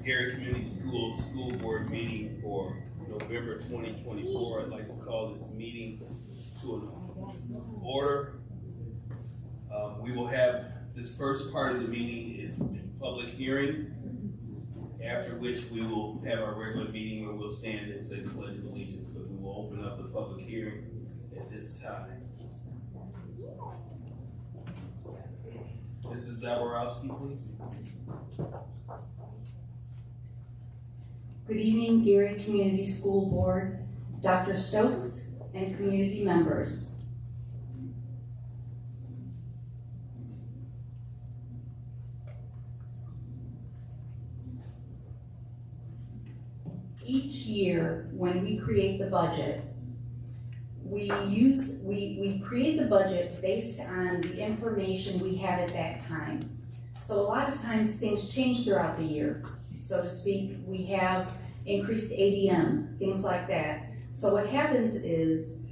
Gary Community School Board meeting for November 2024. I'd like to call this meeting to an order. We will have this first part of the meeting is the public hearing, after which we will have our regular meeting where we'll stand and say the Pledge of Allegiance, but we will open up the public hearing at this time. Mrs. Zaborowski, please. Good evening, Gary Community School Board, Dr. Stokes, and community members. Each year, when we create the budget, we create the budget based on the information we have at that time. So a lot of times things change throughout the year, so to speak. We have increased ADM, things like that. So what happens is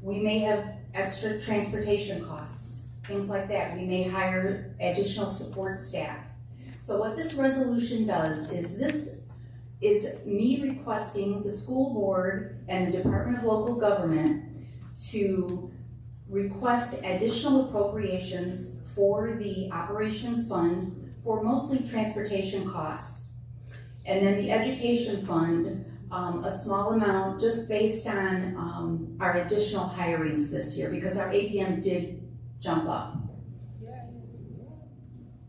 we may have extra transportation costs, things like that. We may hire additional support staff. So what this resolution does is me requesting the school board and the Department of Local Government to request additional appropriations for the operations fund for mostly transportation costs. And then the education fund, a small amount just based on our additional hirings this year because our ADM did jump up.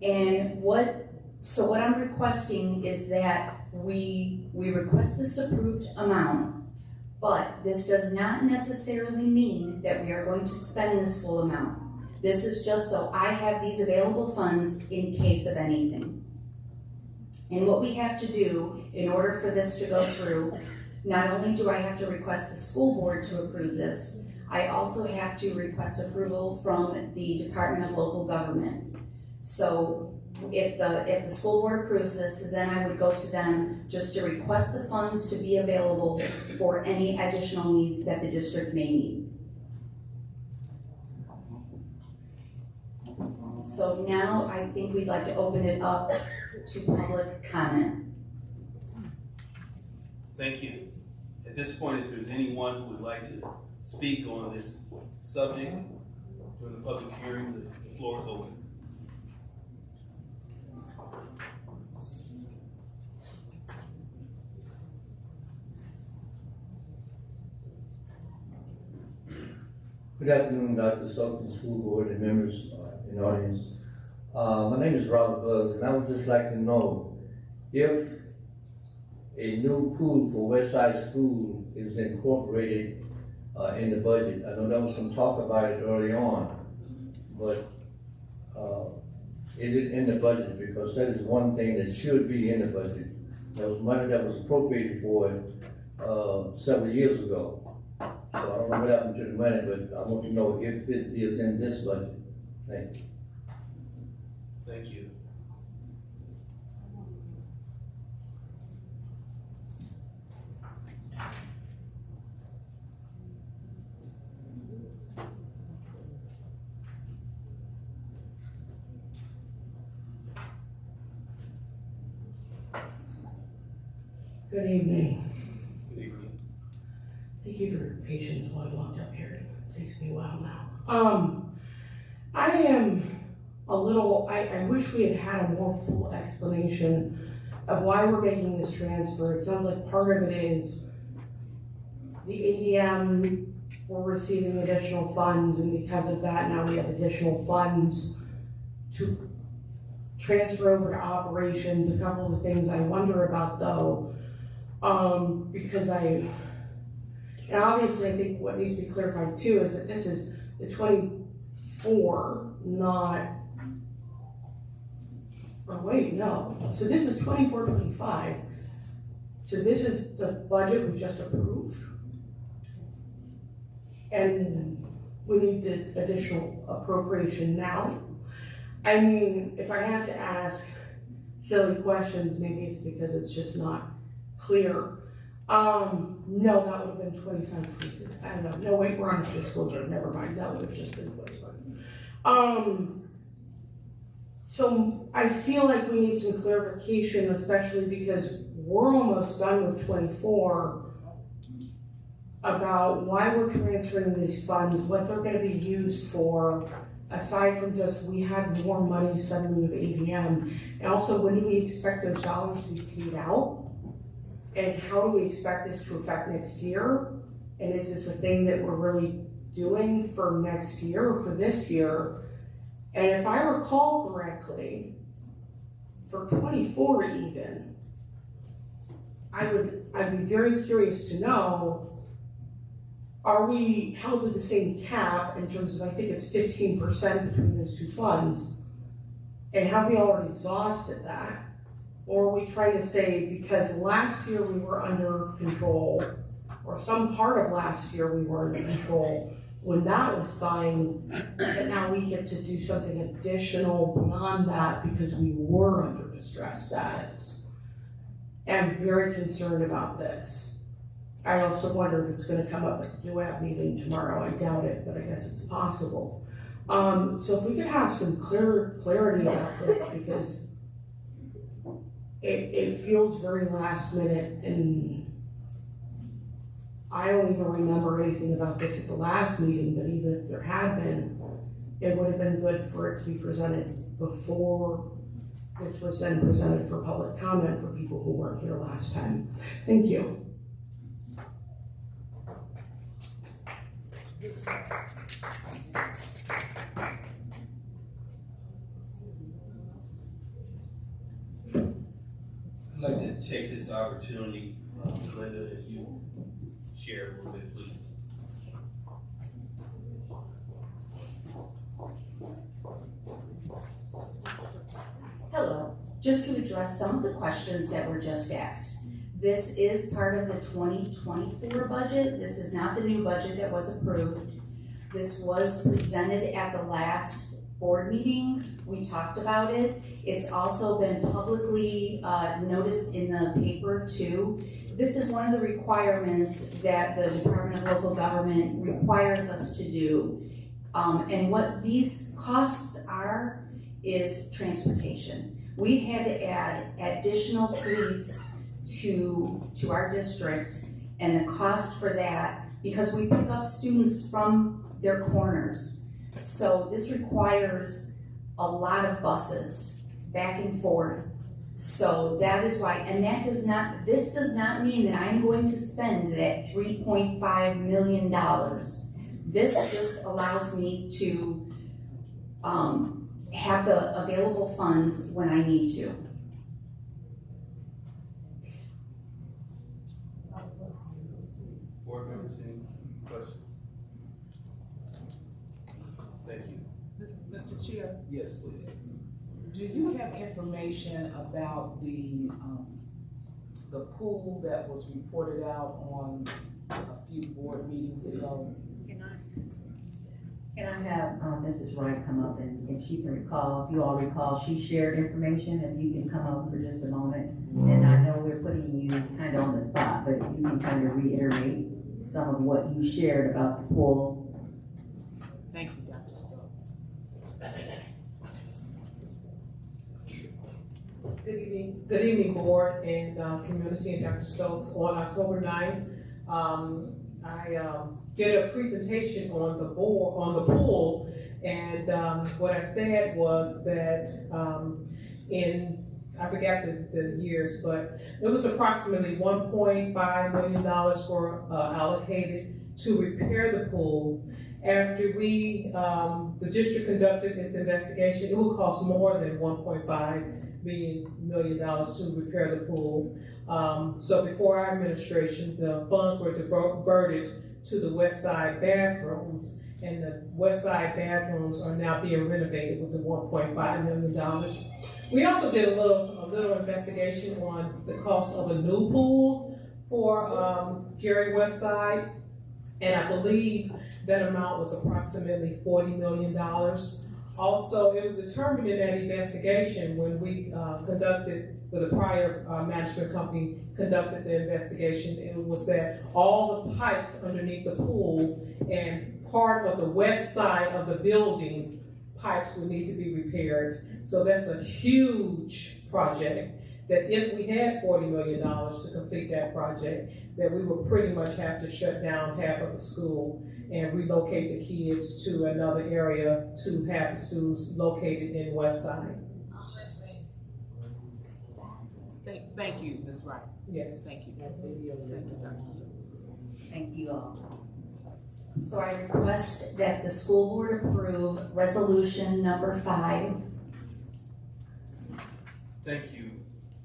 And what I'm requesting is that we request this approved amount, but this does not necessarily mean that we are going to spend this full amount. This is just so I have these available funds in case of anything. And what we have to do in order for this to go through, not only do I have to request the school board to approve this, I also have to request approval from the Department of Local Government. So if the school board approves this, then I would go to them just to request the funds to be available for any additional needs that the district may need. So now I think we'd like to open it up to public comment. Thank you. At this point, if there's anyone who would like to speak on this subject during the public hearing, the floor is open. Good afternoon, Dr. Stokes, School Board, and members in the audience. My name is Robert Buggs, and I would just like to know if a new pool for Westside School is incorporated in the budget. I know there was some talk about it early on, but is it in the budget? Because that is one thing that should be in the budget. There was money that was appropriated for it several years ago. So I don't know what happened to the money, but I want to know if it is in this budget. Thank you. Thank you. Good evening. Good evening. Thank you for your patience while I walked up here. It takes me a while now. I am a little, I wish we had a more full explanation of why we're making this transfer. It sounds like part of it is the ADM, we're receiving additional funds, and because of that, now we have additional funds to transfer over to operations. A couple of the things I wonder about though, because and obviously I think what needs to be clarified too is that this is the 24, not, oh wait, no. So this is 24-25. So this is the budget we just approved. And we need the additional appropriation now. I mean, if I have to ask silly questions, maybe it's because it's just not clear. No, that would have been 25, 26. I don't know. No, wait, we're on a fiscal year. Never mind. That would have just been 25. So I feel like we need some clarification, especially because we're almost done with 24, about why we're transferring these funds, what they're gonna be used for, aside from just we had more money suddenly with ADM. And also, when do we expect those dollars to be paid out? And how do we expect this to affect next year? And is this a thing that we're really doing for next year or for this year? And if I recall correctly, for 24 even, I'd be very curious to know, are we held to the same cap in terms of, I think it's 15% between those two funds? And have we already exhausted that? Or are we trying to say, because last year we were under control, or some part of last year we were under control, when that was signed, that now we get to do something additional beyond that because we were under distress status? And I'm very concerned about this. I also wonder if it's gonna come up at the DUAB meeting tomorrow. I doubt it, but I guess it's possible. So if we could have some clarity about this, because it feels very last minute, and I don't even remember anything about this at the last meeting, but even if there had been, it would have been good for it to be presented before this was then presented for public comment for people who weren't here last time. Thank you. I'd like to take this opportunity, Linda, if you share a little bit, please. Hello. Just to address some of the questions that were just asked. This is part of the 2024 budget. This is not the new budget that was approved. This was presented at the last board meeting. We talked about it. It's also been publicly noticed in the paper too. This is one of the requirements that the Department of Local Government requires us to do. And what these costs are is transportation. We've had to add additional fleets to our district, and the cost for that, because we pick up students from their corners. So this requires a lot of buses back and forth. So that is why, and this does not mean that I'm going to spend that $3.5 million. This just allows me to have the available funds when I need to. Board members, any questions? Thank you. Mr. Chair, Yes, please. do you have information about the pool that was reported out on a few board meetings ago? Can I have Mrs. Wright come up, and if she can recall, if you all recall, she shared information, if you can come up for just a moment. And I know we're putting you kind of on the spot, but if you can kind of reiterate some of what you shared about the pool. Thank you, Dr. Stokes. Good evening, board and community, and Dr. Stokes. On October 9th, I did a presentation on the pool, and what I said was that I forgot the years, but it was approximately $1.5 million were allocated to repair the pool. After the district conducted its investigation, it would cost more than $1.5 million to repair the pool. So before our administration, the funds were diverted to the west side bathrooms, and the west side bathrooms are now being renovated with the $1.5 million. We also did a little investigation on the cost of a new pool for Gary West Side, and I believe that amount was approximately $40 million. Also, it was determined in that investigation when we with a prior management company conducted the investigation, it was that all the pipes underneath the pool and part of the west side of the building pipes would need to be repaired. So that's a huge project that if we had $40 million to complete that project, that we would pretty much have to shut down half of the school and relocate the kids to another area to have the students located in West Side. Thank you, Ms. Wright. Yes. Thank you. Thank you, Dr. Stokes. Thank you all. So I request that the school board approve resolution number 5. Thank you,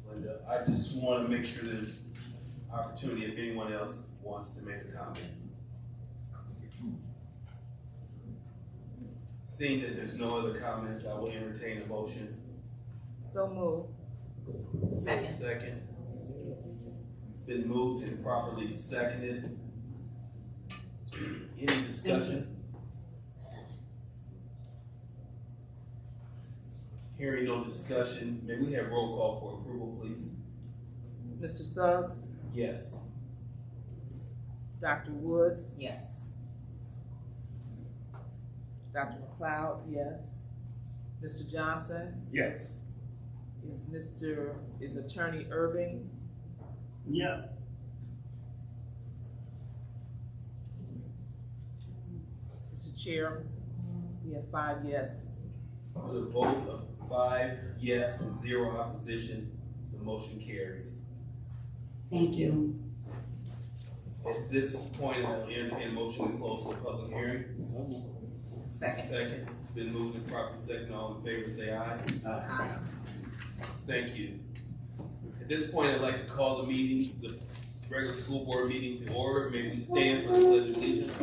Linda. I just want to make sure there's opportunity if anyone else wants to make a comment. Seeing that there's no other comments, I will entertain a motion. So moved. Second. It's been moved and properly seconded. Any discussion? Hearing no discussion, may we have roll call for approval, please? Mr. Suggs, Yes. Dr. Woods, Yes. Dr. McLeod, yes. Mr. Johnson, Yes. is Attorney Irving, Yeah. Mr. Chair, we have 5 yes. With a vote of 5 yes and 0 opposition, the motion carries. Thank you. At this point, I will entertain a motion to close the public hearing. Second. It's been moved and properly seconded. All in favor say aye. Aye. Thank you. At this point, I'd like to call the meeting, the regular school board meeting to order. May we stand for the Pledge of Allegiance?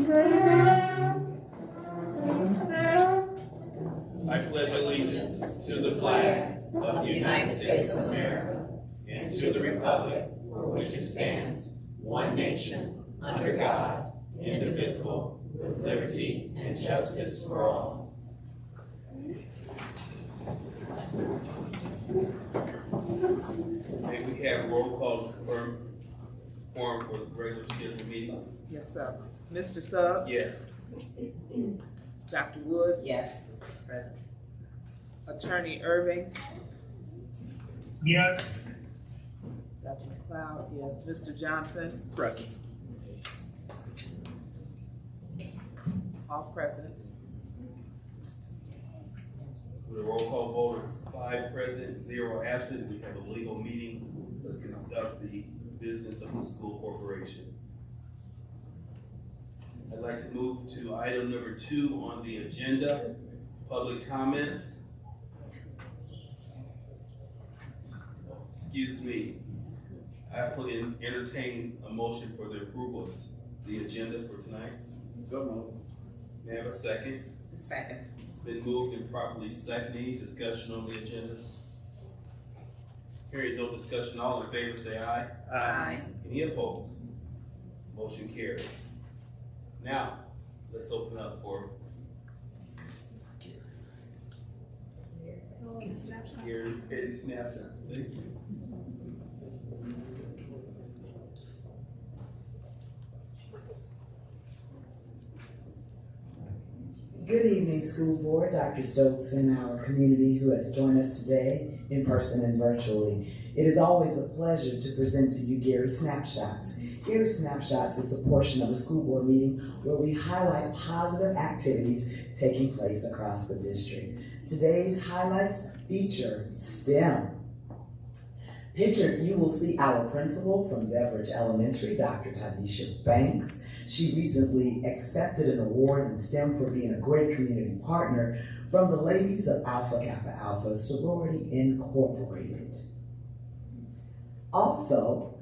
I pledge allegiance to the flag of the United States of America and to the republic for which it stands, one nation, under God, indivisible, with liberty and justice for all. May we have roll call to confirm quorum for the regular scheduled meeting? Yes, sir. Mr. Suggs? Yes. Dr. Woods? Yes. Attorney Irving? Yeah. Dr. McLeod, yes. Mr. Johnson? Present. All present. With a roll call vote of 5 present, 0 absent, we have a legal meeting. Let's conduct the business of the school corporation. I'd like to move to item number 2 on the agenda, public comments. Excuse me, I put in entertain a motion for the approval of the agenda for tonight. So moved. May I have a second? Second. It's been moved and properly seconded. Any discussion on the agenda? Hearing no discussion, all in favor say aye. Aye. Any opposed? Motion carries. Now, let's open up for Gary Petty snapshot. Thank you. Good evening, school board, Dr. Stokes, and our community who has joined us today in person and virtually. It is always a pleasure to present to you Gary Snapshots. Gary Snapshots is the portion of the school board meeting where we highlight positive activities taking place across the district. Today's highlights feature STEM. Pictured, you will see our principal from Beveridge Elementary, Dr. Tanisha Banks. She recently accepted an award in STEM for being a great community partner from the ladies of Alpha Kappa Alpha Sorority Incorporated. Also,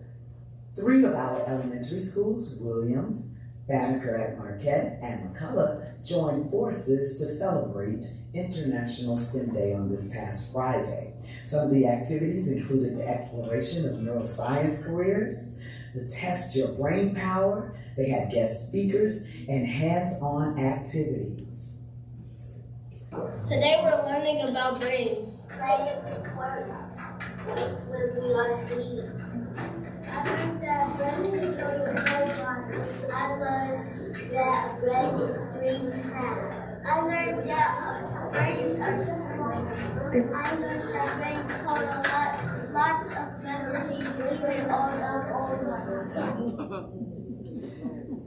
3 of our elementary schools, Williams, Banneker at Marquette, and McCullough, joined forces to celebrate International STEM Day on this past Friday. Some of the activities included the exploration of neuroscience careers, the Test Your Brain Power, they had guest speakers, and hands-on activities. Today we're learning about brains. Brains work when we are asleep. I learned that brains is on your whole body. I learned that a brain is 3 halves. I learned that a brain learned that rain causes lots of memories, even all the old ones.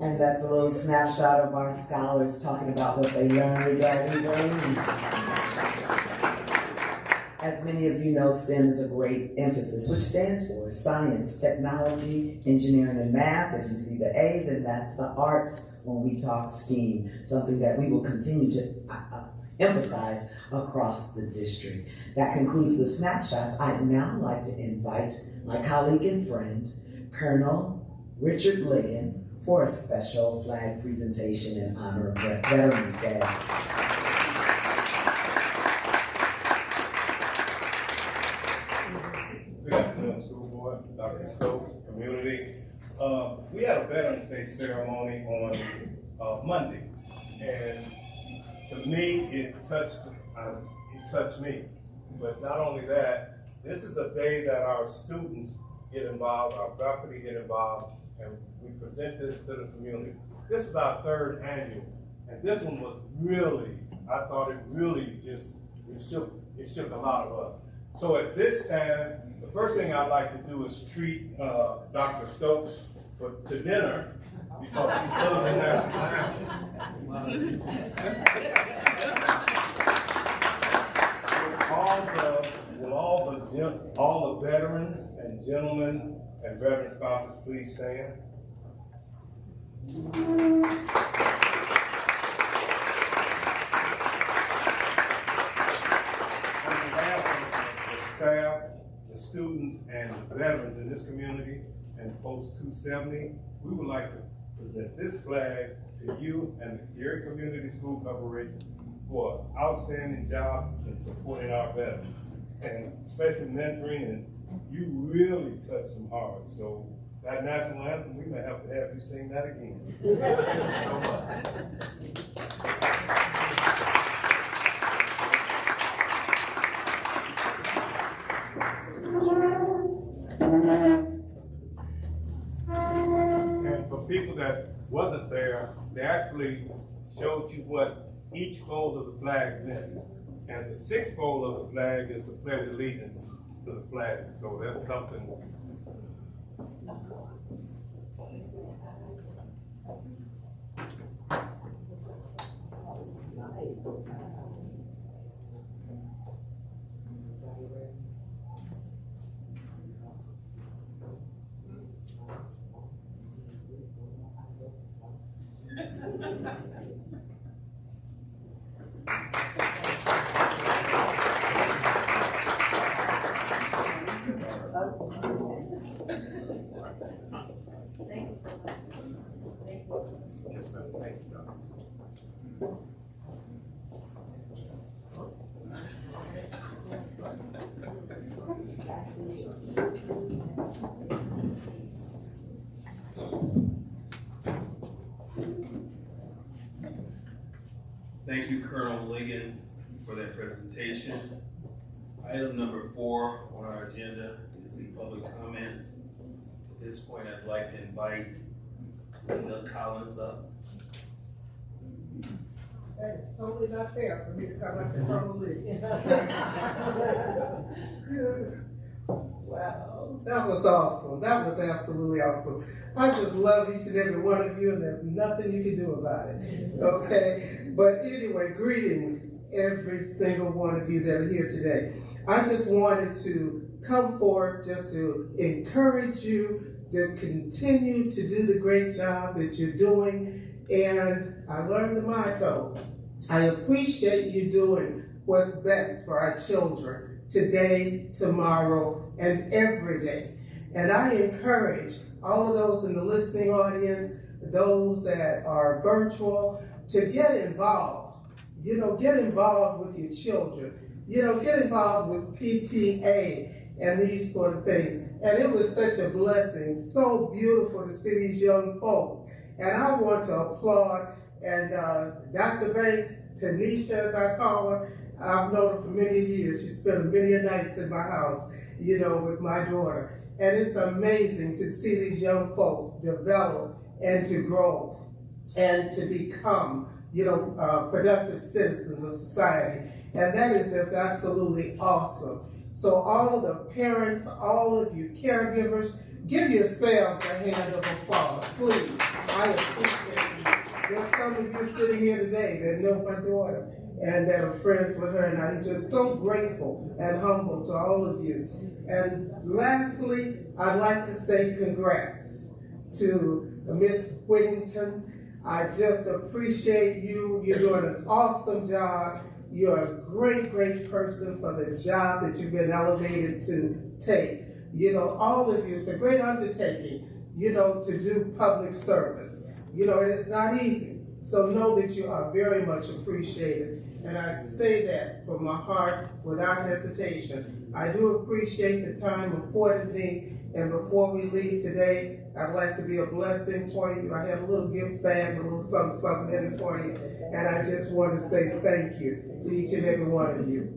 And that's a little snapshot of our scholars talking about what they learned regarding brains. As many of you know, STEM is a great emphasis, which stands for science, technology, engineering, and math. If you see the A, then that's the arts when we talk STEAM, something that we will continue to emphasize across the district. That concludes the snapshots. I'd now like to invite my colleague and friend, Colonel Richard Ligon, for a special flag presentation in honor of Veterans Day. Good afternoon, school board, Dr. Stokes, community. We had a Veterans Day ceremony on Monday, and to me, it touched me. But not only that, this is a day that our students get involved, our faculty get involved, and we present this to the community. This is our third annual, and this one was really, I thought it really just, it shook a lot of us. So at this time, the first thing I'd like to do is treat Dr. Stokes to dinner, because she's sung the national anthem. All the veterans and gentlemen and veteran spouses, please stand. On behalf of the staff, the students, and the veterans in this community and Post 270, we would like to present this flag to you and the Gary Community School Corporation for an outstanding job in supporting our veterans and special mentoring, and you really touched some hearts. So that national anthem, we may have to have you sing that again. Thank you so much. And for people that wasn't there, they actually showed you what each fold of the flag meant. And the sixth fold of the flag is the pledge of allegiance to the flag. So that's something. Thank you, Colonel Ligon, for that presentation. Item number 4 on our agenda is the public comments. At this point, I'd like to invite Linda Collins up. That is totally not fair for me to come up and Colonel Ligon. Wow, that was awesome. That was absolutely awesome. I just love each and every one of you, and there's nothing you can do about it. Okay? But anyway, greetings, every single one of you that are here today. I just wanted to come forth just to encourage you to continue to do the great job that you're doing. And I learned the motto: I appreciate you doing what's best for our children today, tomorrow, and every day. And I encourage all of those in the listening audience, those that are virtual, to get involved. You know, get involved with your children. You know, get involved with PTA and these sort of things. And it was such a blessing, so beautiful to see these young folks. And I want to applaud, and Dr. Banks, Tanisha as I call her, I've known her for many years. She spent many nights in my house, you know, with my daughter. And it's amazing to see these young folks develop and to grow and to become, you know, productive citizens of society. And that is just absolutely awesome. So all of the parents, all of you caregivers, give yourselves a hand of applause, please. I appreciate you. There's some of you sitting here today that know my daughter and that are friends with her, and I'm just so grateful and humble to all of you. And lastly, I'd like to say congrats to Miss Whittington. I just appreciate you. You're doing an awesome job. You're a great, great person for the job that you've been elevated to take. You know, all of you, it's a great undertaking, you know, to do public service. You know, it is not easy. So know that you are very much appreciated. And I say that from my heart without hesitation. I do appreciate the time afforded me. And before we leave today, I'd like to be a blessing for you. I have a little gift bag, a little something in it for you. And I just want to say thank you to each and every one of you.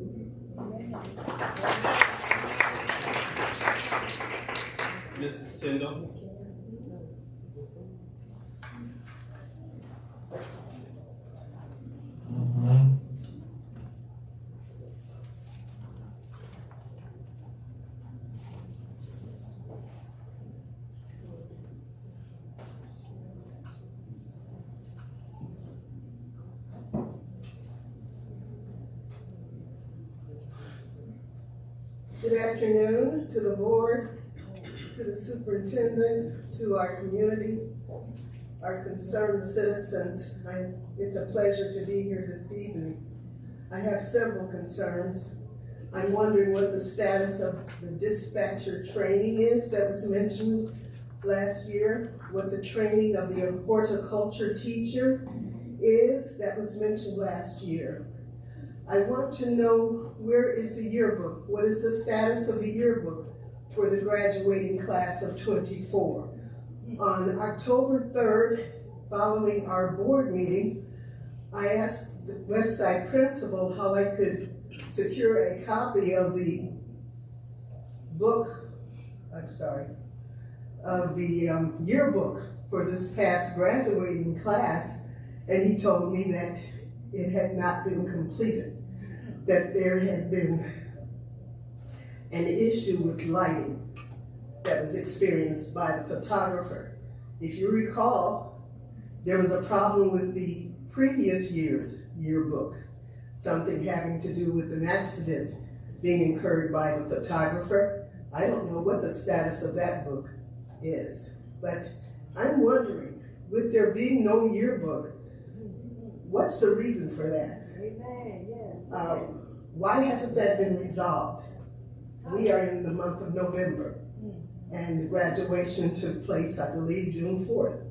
Mrs. Tyndall. Good afternoon to the board, to the superintendent, to our community, our concerned citizens. It's a pleasure to be here this evening. I have several concerns. I'm wondering what the status of the dispatcher training is that was mentioned last year, what the training of the horticulture teacher is that was mentioned last year. I want to know, where is the yearbook? What is the status of the yearbook for the graduating class of 24? On October 3rd, following our board meeting, I asked the Westside principal how I could secure a copy of the book, of the yearbook for this past graduating class, and he told me that it had not been completed, that there had been an issue with lighting that was experienced by the photographer. If you recall, there was a problem with the previous year's yearbook, something having to do with an accident being incurred by the photographer. I don't know what the status of that book is, but I'm wondering, with there being no yearbook, what's the reason for that? Why hasn't that been resolved? We are in the month of November, and the graduation took place, I believe, June 4th.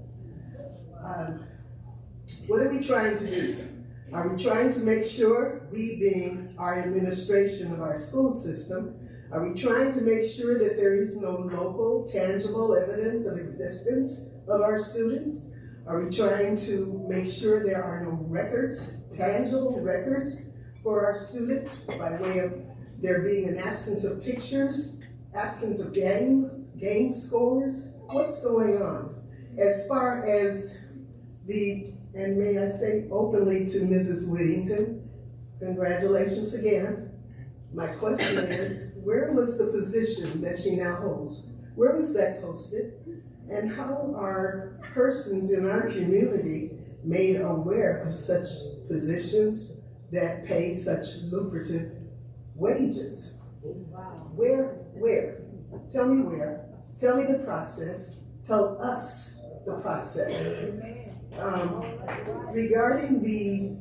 What are we trying to do? Are we trying to make sure, we being our administration of our school system, are we trying to make sure that there is no local, tangible evidence of existence of our students? Are we trying to make sure there are no records, tangible records for our students by way of there being an absence of pictures, absence of game scores? What's going on? As far as and may I say openly to Mrs. Whittington, congratulations again. My question is, where was the position that she now holds? Where was that posted? And how are persons in our community made aware of such positions that pay such lucrative wages? Where? Tell me where. Tell me the process. Tell us the process. Regarding we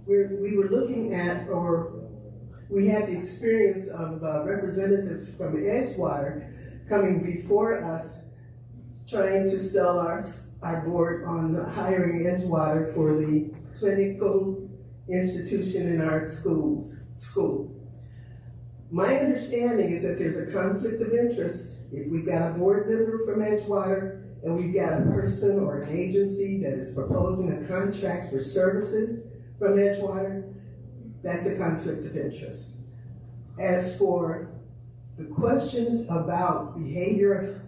were looking at, or we had the experience of representatives from Edgewater coming before us, trying to sell our board on hiring Edgewater for the clinical institution in our school. My understanding is that there's a conflict of interest if we've got a board member from Edgewater and we've got a person or an agency that is proposing a contract for services from Edgewater. That's a conflict of interest. As for the questions about behavioral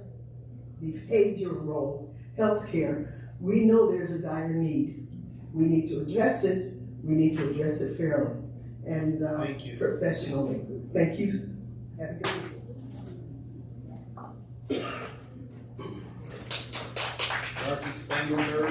healthcare, we know there's a dire need. We need to address it. we need to address it fairly and Thank you. professionally. Thank you. Have a good evening. Dr. Spangler.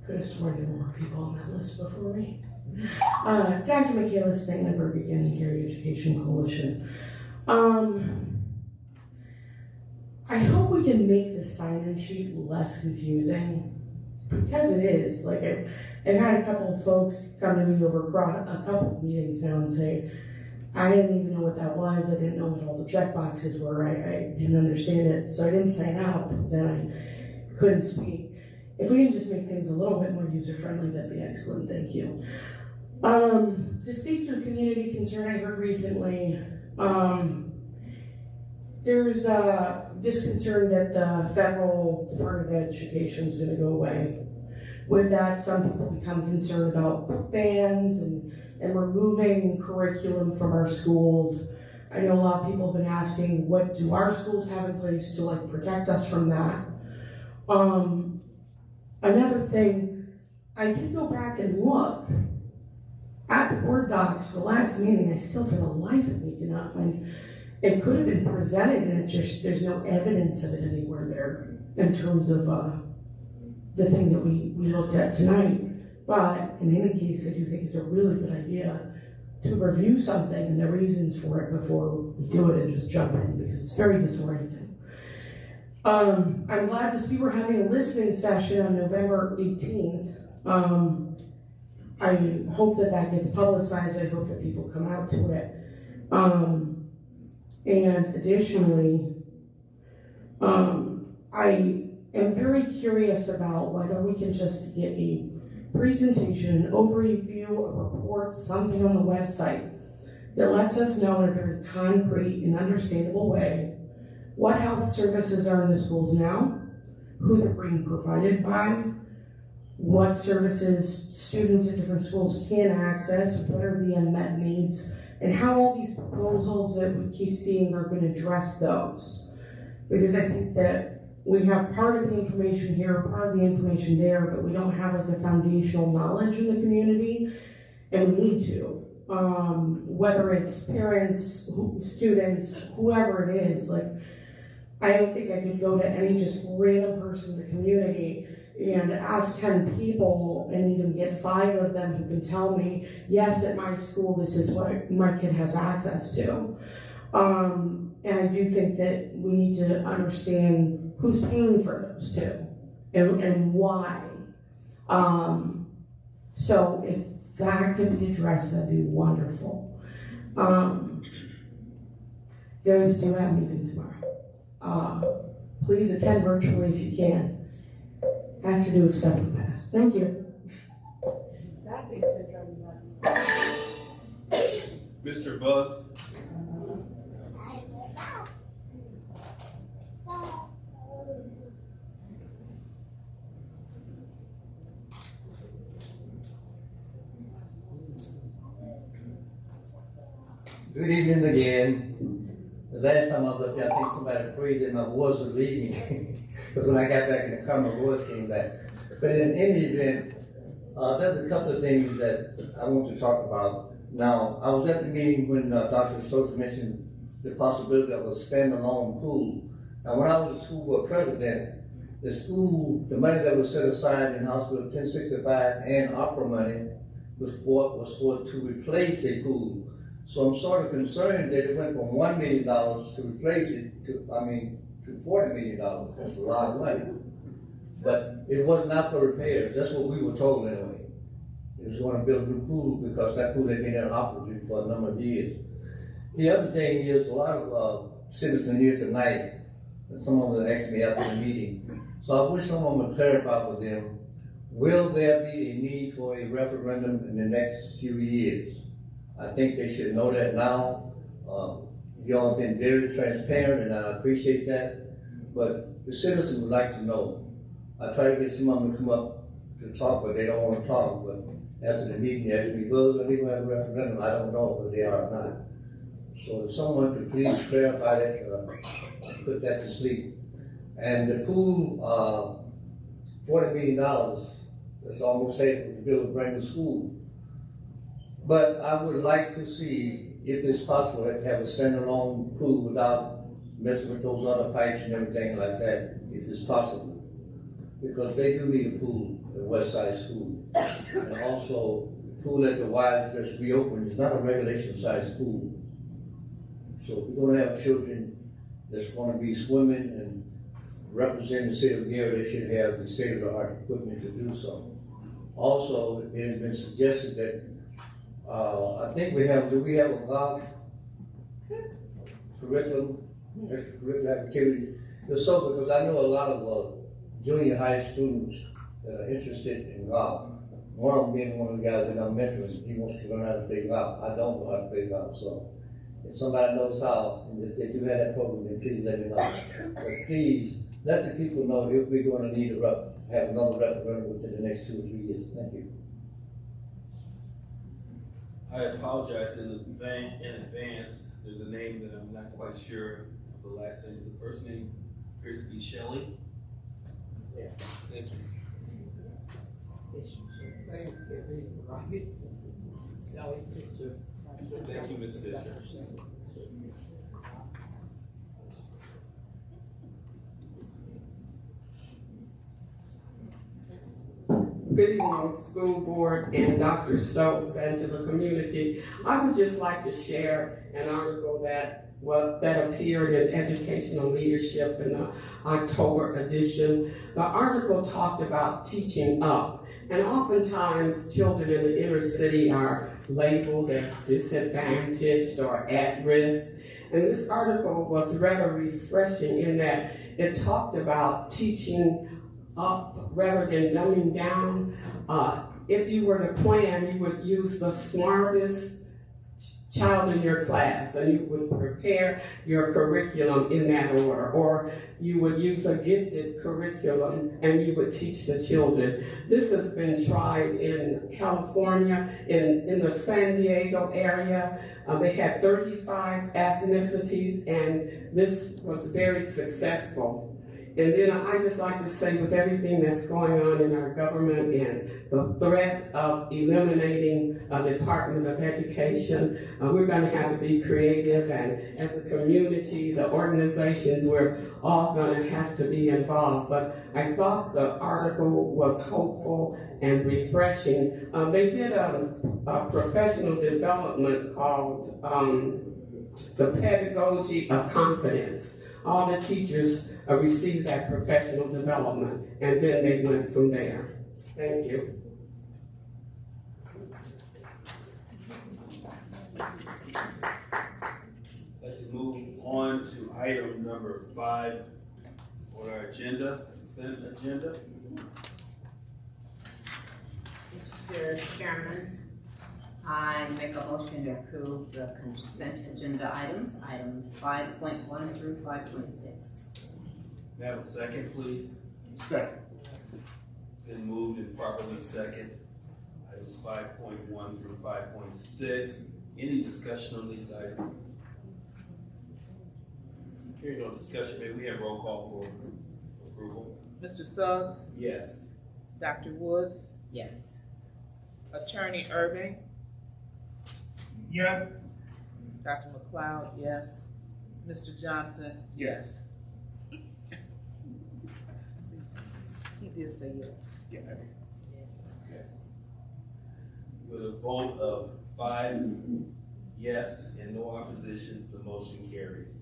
Could have sworn there were more people on that list before me. Dr. Michaela Spangenberg again, Gary Education Coalition. I hope we can make the sign-in sheet less confusing, because it is. Like I've had a couple of folks come to me over a couple of meetings now and say, I didn't even know what that was. I didn't know what all the check boxes were. I didn't understand it, so I didn't sign up. Then I couldn't speak. If we can just make things a little bit more user-friendly, that'd be excellent, thank you. To speak to a community concern I heard recently, there's this concern that the federal Department of Education is gonna go away. With that, some people become concerned about book bans and removing curriculum from our schools. I know a lot of people have been asking, what do our schools have in place to like protect us from that? Another thing, I did go back and look at the board docs for the last meeting. I still, for the life of me, cannot find. It could have been presented, and it just there's no evidence of it anywhere there in terms of the thing that we looked at tonight. But in any case, I do think it's a really good idea to review something and the reasons for it before we do it and just jump in, because it's very disorienting. I'm glad to see we're having a listening session on November 18th. I hope that gets publicized. I hope that people come out to it. And additionally, I am very curious about whether we can just get a presentation, an overview, a report, something on the website that lets us know in a very concrete and understandable way what health services are in the schools now, who they're being provided by, what services students at different schools can access, what are the unmet needs, and how all these proposals that we keep seeing are going to address those. Because I think that we have part of the information here, part of the information there, but we don't have like a foundational knowledge in the community, and we need to. Whether it's parents, students, whoever it is, like, I don't think I could go to any just random person in the community and ask 10 people and even get 5 of them who can tell me, yes, at my school, this is what my kid has access to. And I do think that we need to understand who's paying for those too and why. So if that could be addressed, that'd be wonderful. There's a do-have meeting tomorrow. Please attend virtually if you can. Has to do with stuff in the past. Thank you. That makes me drive me nuts. Mr. Bugs. Good evening again. The last time I was up here, I think somebody prayed that my voice was leaving. Because when I got back in the car, my voice came back. But in any event, there's a couple of things that I want to talk about. Now, I was at the meeting when Dr. Stokes mentioned the possibility of a standalone pool. Now, when I was a school board president, the school, the money that was set aside in House Bill 1065 and opera money was for to replace a pool. So I'm sort of concerned that it went from $1 million to replace it to $40 million. That's a lot of money. But it was not for repairs. That's what we were told anyway. They was going to build a new pool because that pool had been inoperable for a number of years. The other thing is a lot of citizens here tonight, and some of them asked me after the meeting. So I wish someone would clarify for them, will there be a need for a referendum in the next few years? I think they should know that now. Y'all have been very transparent, and I appreciate that, but the citizens would like to know. I try to get some of them to come up to talk, but they don't want to talk, but after the meeting, they asked me, Buzz, are they going to have a referendum? I don't know whether they are or not. So if someone could please clarify that, put that to sleep. And the pool, $40 million, that's almost safe to build a brand new school. But I would like to see, if it's possible, to have a standalone pool without messing with those other pipes and everything like that, if it's possible. Because they do need a pool at West Side School. And also, the pool at the Y that's reopened is not a regulation sized pool. So if we're gonna have children that's gonna be swimming and representing the city of Gary, they should have the state-of-the-art equipment to do so. Also, it has been suggested that, I think do we have a golf curriculum, extracurricular activity? If so, because I know a lot of junior high students that are interested in golf. One of them being one of the guys that I'm mentoring, he wants to learn how to play golf. I don't know how to play golf, so if somebody knows how, and if they do have that program, then please let me know. But please, let the people know if we're going to need to have another referendum within the next 2 or 3 years. Thank you. I apologize in advance. There's a name that I'm not quite sure of the last name. The first name appears to be Shelley. Yeah. Thank you. Thank you, Ms. Fisher. Good evening, school board and Dr. Stokes, and to the community. I would just like to share an article that appeared in Educational Leadership in the October edition. The article talked about teaching up, and oftentimes children in the inner city are labeled as disadvantaged or at risk. And this article was rather refreshing in that it talked about teaching up rather than dumbing down. If you were to plan, you would use the smartest child in your class, and you would prepare your curriculum in that order, or you would use a gifted curriculum and you would teach the children. This has been tried in California, in the San Diego area. They had 35 ethnicities, and this was very successful. And then I just like to say, with everything that's going on in our government and the threat of eliminating the Department of Education, we're going to have to be creative, and as a community, the organizations, we're all going to have to be involved. But I thought the article was hopeful and refreshing. They did a professional development called The Pedagogy of Confidence. All the teachers received that professional development, and then they went from there. Thank you. I'd like to move on to item number 5 on our agenda, consent agenda. Mr. Chairman, I make a motion to approve the consent agenda items 5.1 through 5.6. May I have a second, please? Second. It's been moved and properly second. Items 5.1 through 5.6. Any discussion on these items? Hearing no discussion, may we have roll call for approval? Mr. Suggs, Yes. Dr. Woods, Yes. Attorney Irving, Yeah. Dr. McLeod, yes. Mr. Johnson, Yes. he did say yes. Yeah. With a vote of 5 yes and no opposition, the motion carries.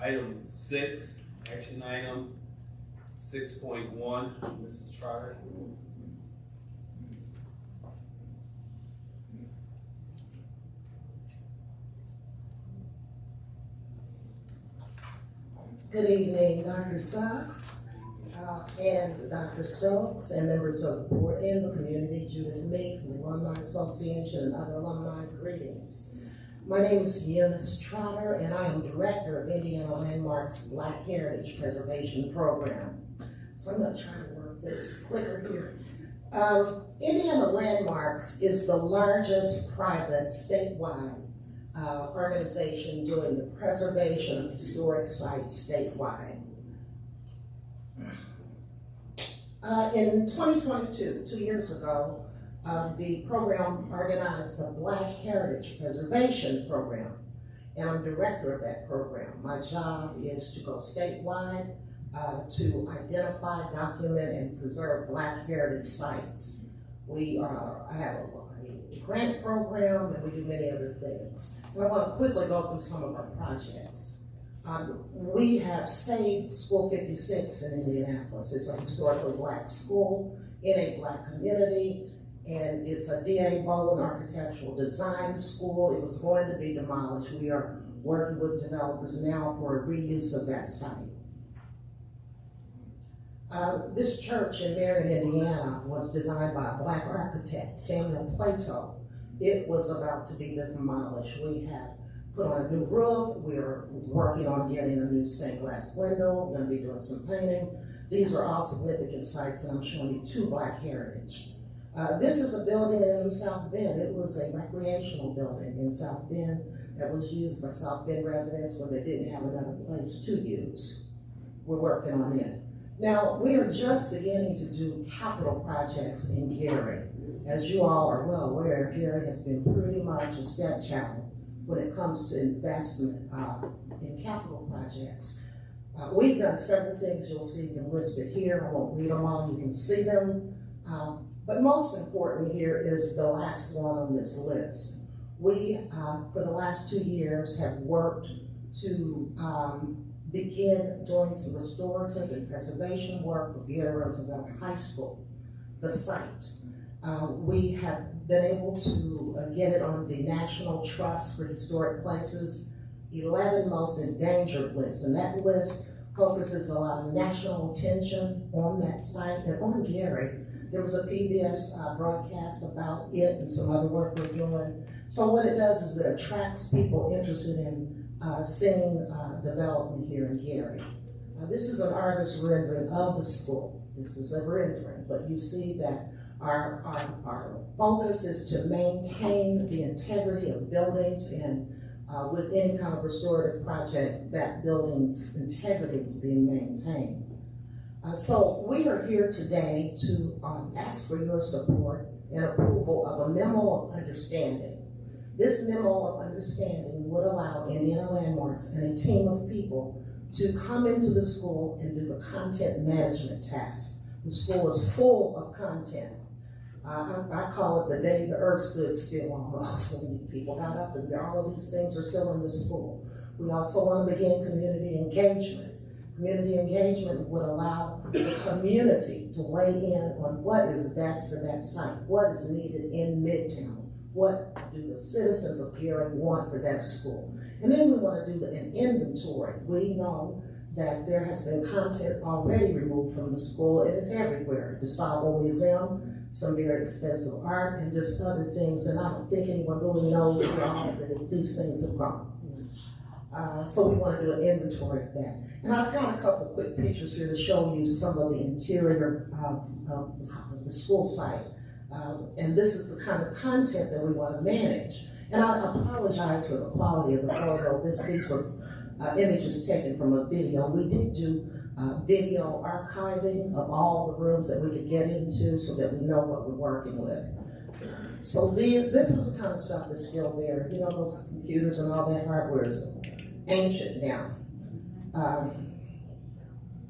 Item 6, action item 6.1, Mrs. Trotter. Good evening, Dr. Sachs, and Dr. Stokes, and members of the board and the community. Judith Meek from the Alumni Association and other alumni, greetings. My name is Eunice Trotter, and I am Director of Indiana Landmarks Black Heritage Preservation Program. So I'm going to try to work this clicker here. Indiana Landmarks is the largest private statewide organization doing the preservation of historic sites statewide. In 2022, 2 years ago, the program organized the Black Heritage Preservation Program, and I'm director of that program. My job is to go statewide to identify, document, and preserve Black heritage sites. I have a grant program, and we do many other things. And I want to quickly go through some of our projects. We have saved School 56 in Indianapolis. It's a historically Black school in a Black community, and it's a D.A. Bolin architectural design school. It was going to be demolished. We are working with developers now for reuse of that site. This church in Marion, Indiana was designed by a Black architect, Samuel Plato. It was about to be demolished. We have put on a new roof. We're working on getting a new stained glass window. We're going to be doing some painting. These are all significant sites, and I'm showing you two Black heritage. This is a building in South Bend. It was a recreational building in South Bend that was used by South Bend residents when they didn't have another place to use. We're working on it. Now, we are just beginning to do capital projects in Gary. As you all are well aware, Gary has been pretty much a stepchild when it comes to investment in capital projects. We've done several things you'll see them listed here. I won't read them all, you can see them. But most important here is the last one on this list. We, for the last 2 years, have worked to begin doing some restorative and preservation work with Gary Roosevelt High School, the site. We have been able to get it on the National Trust for Historic Places 11 Most Endangered list, and that list focuses a lot of national attention on that site and on Gary. There was a PBS broadcast about it and some other work we're doing. So what it does is it attracts people interested in seeing development here in Gary. This is an artist's rendering of the school. This is a rendering, but you see that our focus is to maintain the integrity of buildings, and with any kind of restorative project, that building's integrity will be maintained. So we are here today to ask for your support and approval of a memo of understanding. This memo of understanding would allow Indiana Landmarks and a team of people to come into the school and do the content management tasks. The school is full of content. I call it the day the earth stood still almost. When people got up and all of these things are still in the school. We also want to begin community engagement. Community engagement would allow the community to weigh in on what is best for that site, what is needed in Midtown, what do the citizens of Gary want for that school. And then we want to do an inventory. We know that there has been content already removed from the school, and it's everywhere. The Sabo Museum, some very expensive art, and just other things, and I don't think anyone really knows that these things have gone. So we want to do an inventory of that. And I've got a couple quick pictures here to show you some of the interior of the school site. And this is the kind of content that we want to manage. And I apologize for the quality of the photo. These were images taken from a video. We did do video archiving of all the rooms that we could get into so that we know what we're working with. So this is the kind of stuff that's still there. You know, those computers and all that hardware is ancient now.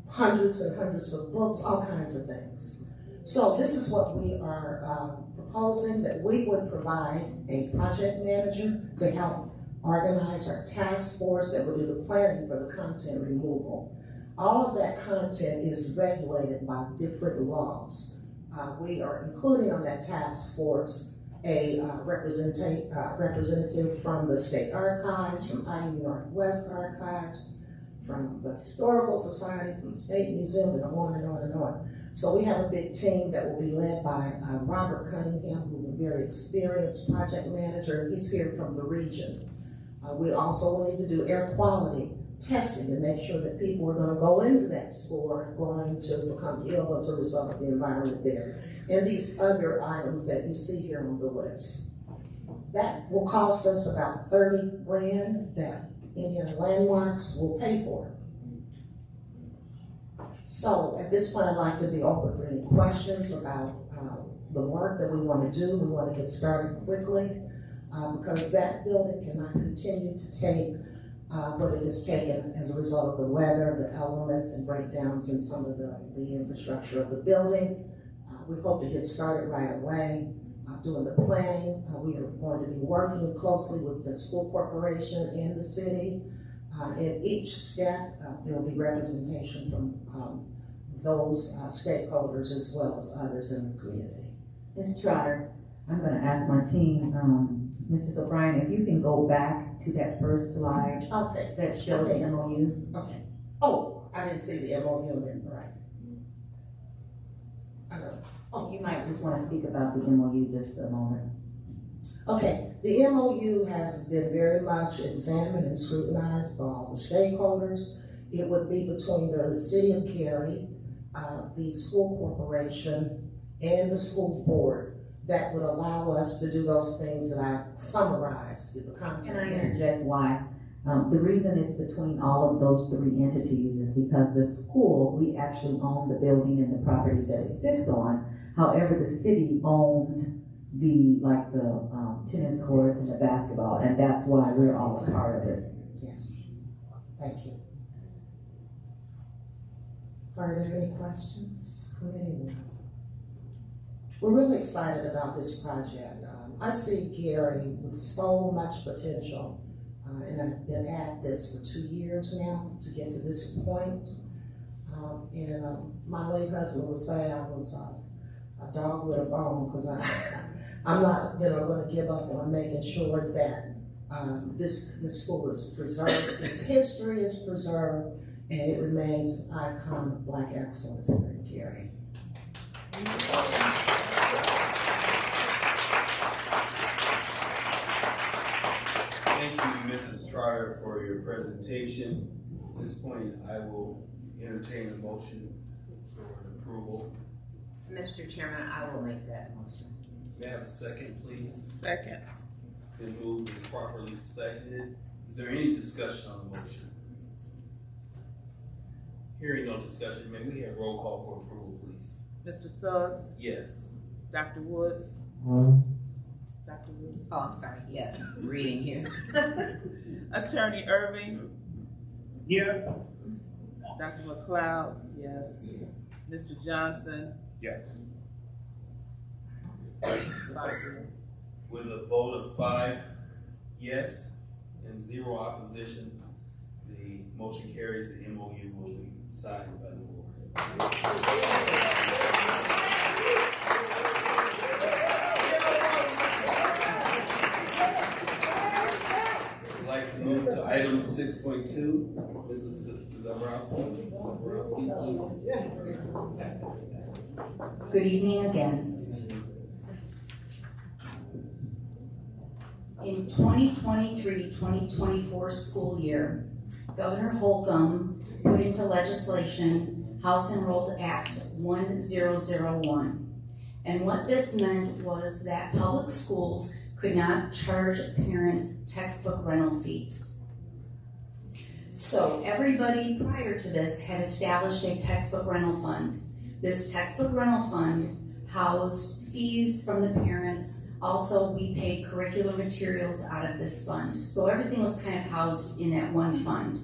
Hundreds and hundreds of books, all kinds of things. So this is what we are proposing, that we would provide a project manager to help organize our task force that would do the planning for the content removal. All of that content is regulated by different laws. We are including on that task force a representative from the State Archives, from IU Northwest Archives, from the Historical Society, from the State Museum, and on and on and on. So we have a big team that will be led by Robert Cunningham, who's a very experienced project manager, and he's here from the region. We also will need to do air quality testing to make sure that people are gonna go into that school are going to become ill as a result of the environment there. And these other items that you see here on the list. That will cost us about 30 grand that Indiana Landmarks will pay for. So at this point, I'd like to be open for any questions about the work that we want to do. We want to get started quickly because that building cannot continue to take what it has taken as a result of the weather, the elements, and breakdowns in some of the infrastructure of the building. We hope to get started right away doing the planning. We are going to be working closely with the school corporation and the city. In each step, there will be representation from those stakeholders as well as others in the community. Ms. Trotter, I'm going to ask my team, Mrs. O'Brien, if you can go back to that first slide I'll take that shows the MOU. Okay. Oh, I didn't see the MOU then, right? Oh, you might just want to speak about the MOU just a moment. Okay, the MOU has been very much examined and scrutinized by all the stakeholders. It would be between the city of Cary, the school corporation, and the school board that would allow us to do those things that I summarized in the content. Can I interject why? The reason it's between all of those three entities is because the school, we actually own the building and the property that it sits on. However, the city owns the tennis courts and the basketball, and that's why we're all a part of it. Yes, thank you. Are there any questions from anyone? We're really excited about this project. I see Cary with so much potential, and I've been at this for 2 years now to get to this point. My late husband would say I was a dog with a bone because I'm not going to give up on making sure that this school is preserved, its history is preserved, and it remains an icon of Black excellence here in Cary. Thank you, Mrs. Trotter, for your presentation. At this point, I will entertain a motion for an approval. Mr. Chairman, I will make that motion. May I have a second, please? Second. It's been moved and properly seconded. Is there any discussion on the motion? Hearing no discussion, may we have roll call for approval, please? Mr. Suggs, Yes. Dr. Woods. Dr. Woods. Oh, I'm sorry, yes, reading here. Attorney Irving. Here. Dr. McLeod, yes. Mr. Johnson. Yes. 5 yes. With a vote of 5 yes and 0 opposition, the motion carries. The MOU will be signed by the board. I'd like to move to item 6.2. Mrs. Zabrowski, please. Good evening again. In 2023-2024 school year, Governor Holcomb put into legislation House Enrolled Act 1001. And what this meant was that public schools could not charge parents textbook rental fees. So everybody prior to this had established a textbook rental fund. This textbook rental fund housed fees from the parents. Also, we paid curricular materials out of this fund. So everything was kind of housed in that one fund.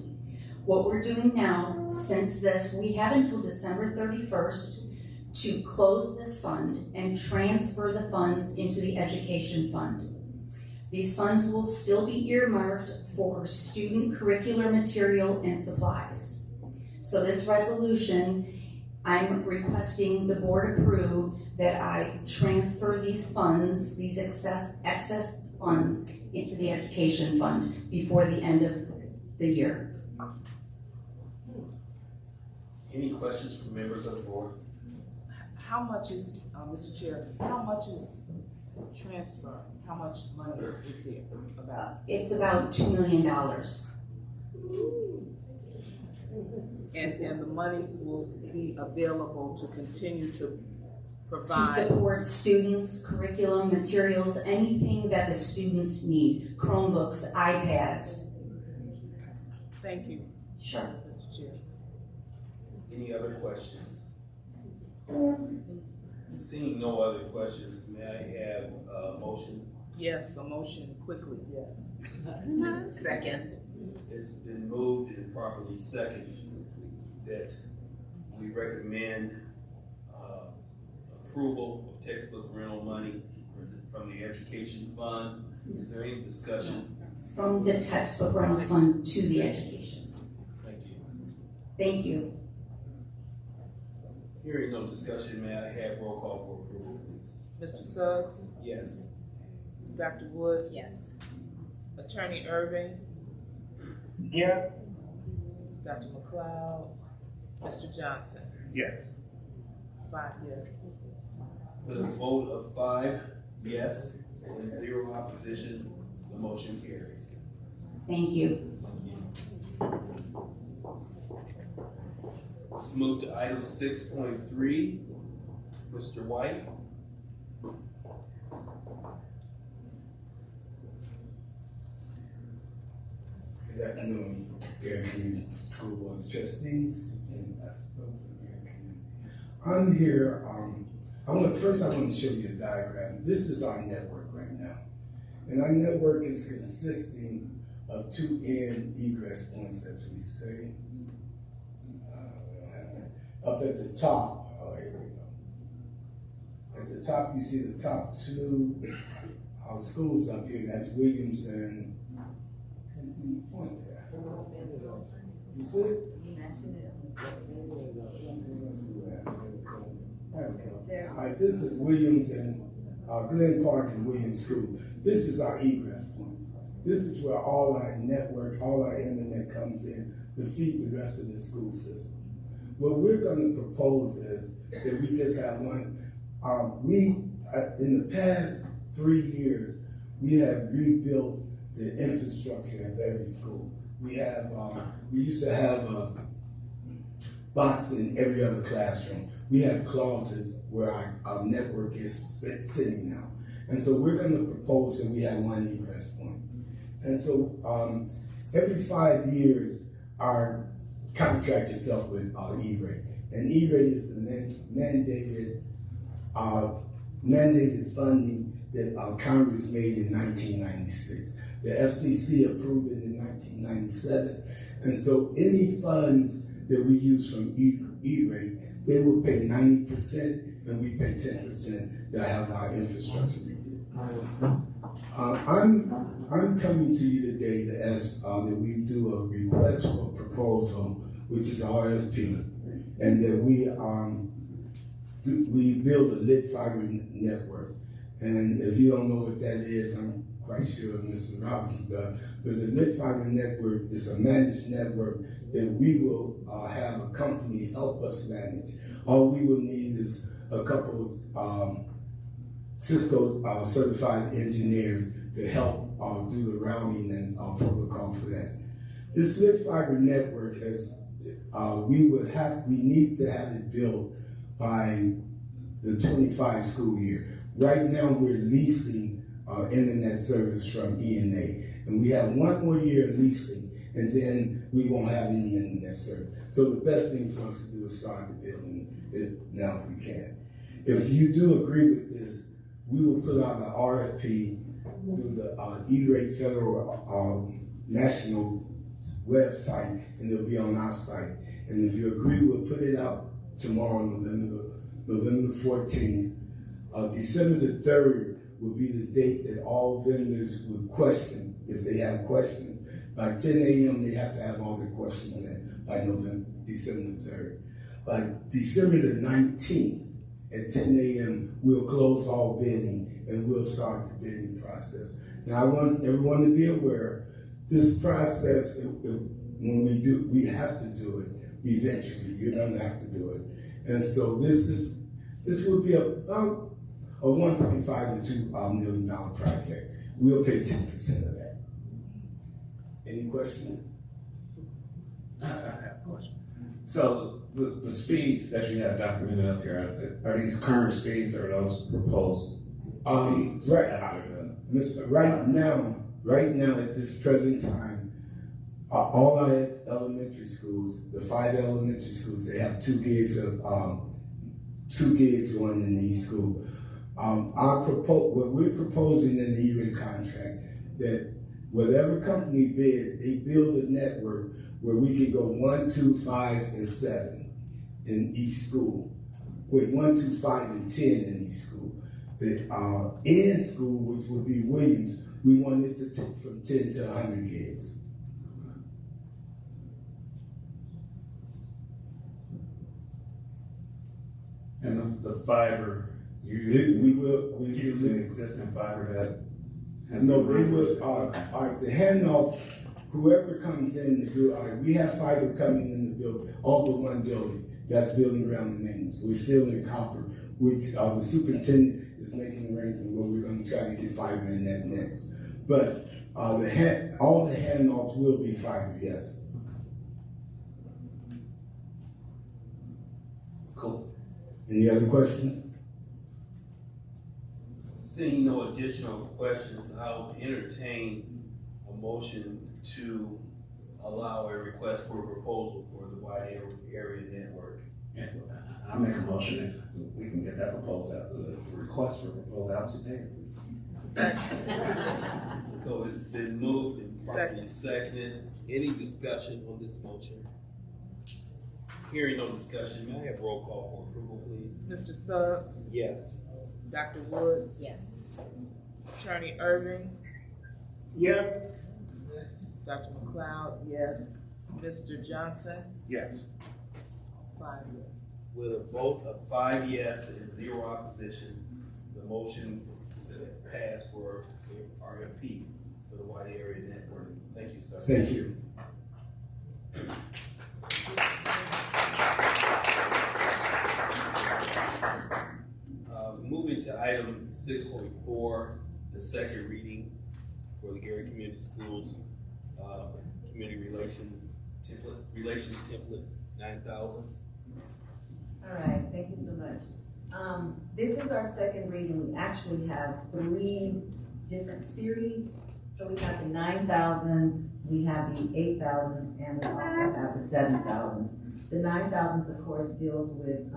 What we're doing now, since this, we have until December 31st to close this fund and transfer the funds into the education fund. These funds will still be earmarked for student curricular material and supplies. So this resolution, I'm requesting the board approve that I transfer these funds, these excess funds, into the education fund before the end of the year. Any questions from members of the board? How much is, Mr. Chair, how much is transfer, how much money is there about? It's about $2 million. And the monies will be available to continue to To provide. support students, curriculum, materials, anything that the students need, Chromebooks, iPads. Thank you, Sure. Mr. Chair. Any other questions? Seeing no other questions, may I have a motion? Yes, a motion quickly, yes. Second. It's been moved and properly seconded that we recommend approval of textbook rental money from the education fund. Is there any discussion? From the textbook rental fund to the education. Thank you. Thank you. Hearing no discussion, may I have roll call for approval, please? Mr. Suggs? Yes. Dr. Woods? Yes. Attorney Irving? Yeah. Dr. McLeod? Mr. Johnson? Yes. 5 yes. With a vote of 5 yes and 0 opposition, the motion carries. Thank you. Let's move to item 6.3. Mr. White. Good afternoon, Gary Community School Board of Trustees, and Dr. Stokes and Gary Community. I'm here, I want to show you a diagram. This is our network right now. And our network is consisting of 2 end egress points, as we say. We don't have that. Up at the top, oh, here we go. At the top, you see the top 2 schools up here. That's Williams and point there. You see it? There. All right, this is Williams and Glen Park and Williams School. This is our egress point. This is where all our network, all our internet comes in to feed the rest of the school system. What we're going to propose is that we just have one. In the past 3 years, we have rebuilt the infrastructure at every school. We have, we used to have a box in every other classroom. We have closets where our network is sitting now. And so we're going to propose that we have one egress point. And so every 5 years, our contract is up with E-rate. And E-rate is the mandated funding that Congress made in 1996. The FCC approved it in 1997. And so any funds that we use from E-rate, they will pay 90% and we pay 10% to have our infrastructure redid. I'm coming to you today to ask that we do a request for proposal, which is RFP, and that we build a lit fiber network. And if you don't know what that is, I'm quite sure Mr. Robinson does, but the lit fiber network is a managed network that we will have a company help us manage. All we will need is a couple of Cisco certified engineers to help do the routing and protocol for that. This lit fiber network is, we need to have it built by the 25 school year. Right now we're leasing internet service from ENA, and we have 1 more year leasing, and then we won't have any internet service. So the best thing for us to do is start the building it now if we can. If you do agree with this, we will put out an RFP through the E-rate Federal National website, and it'll be on our site. And if you agree, we'll put it out tomorrow, November the 14th. December the 3rd will be the date that all vendors will question, if they have questions. By 10 a.m., they have to have all their questions in by December the 3rd. By December the 19th at 10 a.m., we'll close all bidding and we'll start the bidding process. Now, I want everyone to be aware, this process, when we do, we have to do it eventually. You're going to have to do it. And so this will be about a $1.5 to $2 million project. We'll pay 10% of that. Any questions? I have a question. So the speeds that you have documented up here, are these current speeds or are those proposed speeds? Right now at this present time, all our elementary schools, the 5 elementary schools, they have 2 gigs on in each school. What we're proposing in the E-rate contract, that whatever company bid, they build a network where we can go 1, 2, 5, and 7 in each school. With 1, 2, 5, and 10 in each school. The end school, which would be Williams, we want it to take from 10 to 100 gigs. And the fiber, using existing fiber that has no, it was the handoff. Whoever comes in to do it, we have fiber coming in the building, all but one building that's building ground and maintenance. We're still in copper, which the superintendent is making arrangements where we're going to try to get fiber in that next. But all the handoffs will be fiber, yes. Cool. Any other questions? Seeing no additional questions, I'll entertain a motion to allow a request for a proposal for the wide area network. Yeah, I'll make a motion that we can get that proposal out, the request for proposal out today. So it's been moved and properly seconded. Any discussion on this motion? Hearing no discussion, may I have roll call for approval, please? Mr. Suggs? Yes. Dr. Woods? Yes. Attorney Irving? Yes. Dr. McLeod, yes. Mr. Johnson? Yes. 5 yes. With a vote of 5 yes and 0 opposition, the motion passed for RFP for the wide area network. Thank you, sir. Thank you. Moving to item 6.4, the second reading for the Gary Community Schools Community Relations Templates, 9,000. All right, thank you so much. This is our second reading. We actually have 3 different series. So we have the 9,000s, we have the 8,000s, and we also have the 7,000s. The 9,000s, of course, deals with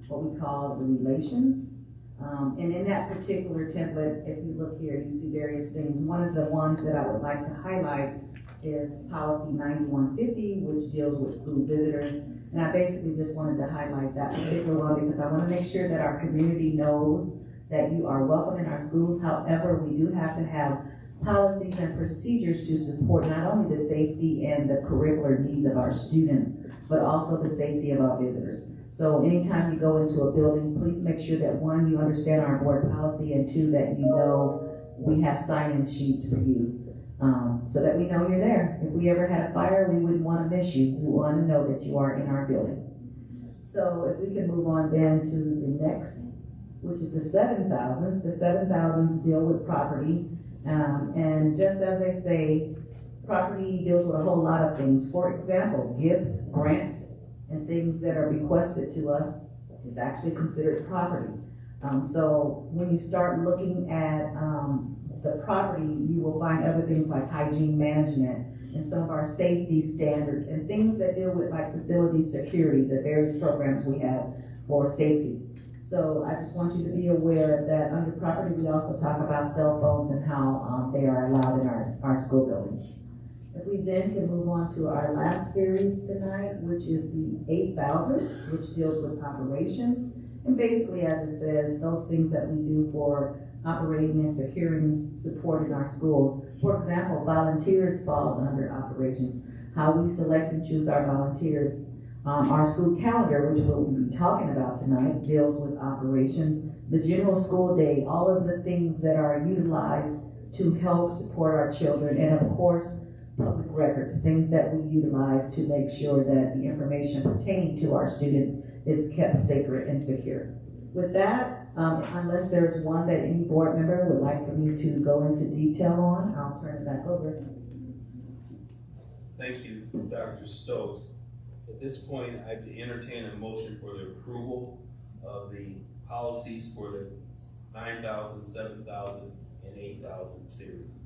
what we call the relations. And in that particular template, if you look here, you see various things. One of the ones that I would like to highlight is policy 9150, which deals with school visitors. And I basically just wanted to highlight that particular one because I want to make sure that our community knows that you are welcome in our schools. However, we do have to have policies and procedures to support not only the safety and the curricular needs of our students, but also the safety of our visitors. So anytime you go into a building, please make sure that 1, you understand our board policy, and 2, that you know we have sign-in sheets for you, so that we know you're there. If we ever had a fire, we wouldn't want to miss you. We want to know that you are in our building. So if we can move on then to the next, which is the 7,000s. The 7,000s deal with property, and just as they say, property deals with a whole lot of things. For example, gifts, grants, and things that are bequested to us is actually considered property. So when you start looking at the property, you will find other things like hygiene management and some of our safety standards and things that deal with like facility security, the various programs we have for safety. So I just want you to be aware that under property, we also talk about cell phones and how they are allowed in our school buildings. If we then can move on to our last series tonight, which is the 8,000s, which deals with operations. And basically, as it says, those things that we do for operating and securing support in our schools. For example, volunteers falls under operations. How we select and choose our volunteers. Our school calendar, which we'll be talking about tonight, deals with operations. The general school day, all of the things that are utilized to help support our children. And of course, public records, things that we utilize to make sure that the information pertaining to our students is kept sacred and secure. With that, unless there's one that any board member would like for me to go into detail on, I'll turn it back over. Thank you, Dr. Stokes. At this point, I'd entertain a motion for the approval of the policies for the 9,000, 7,000, and 8,000 series.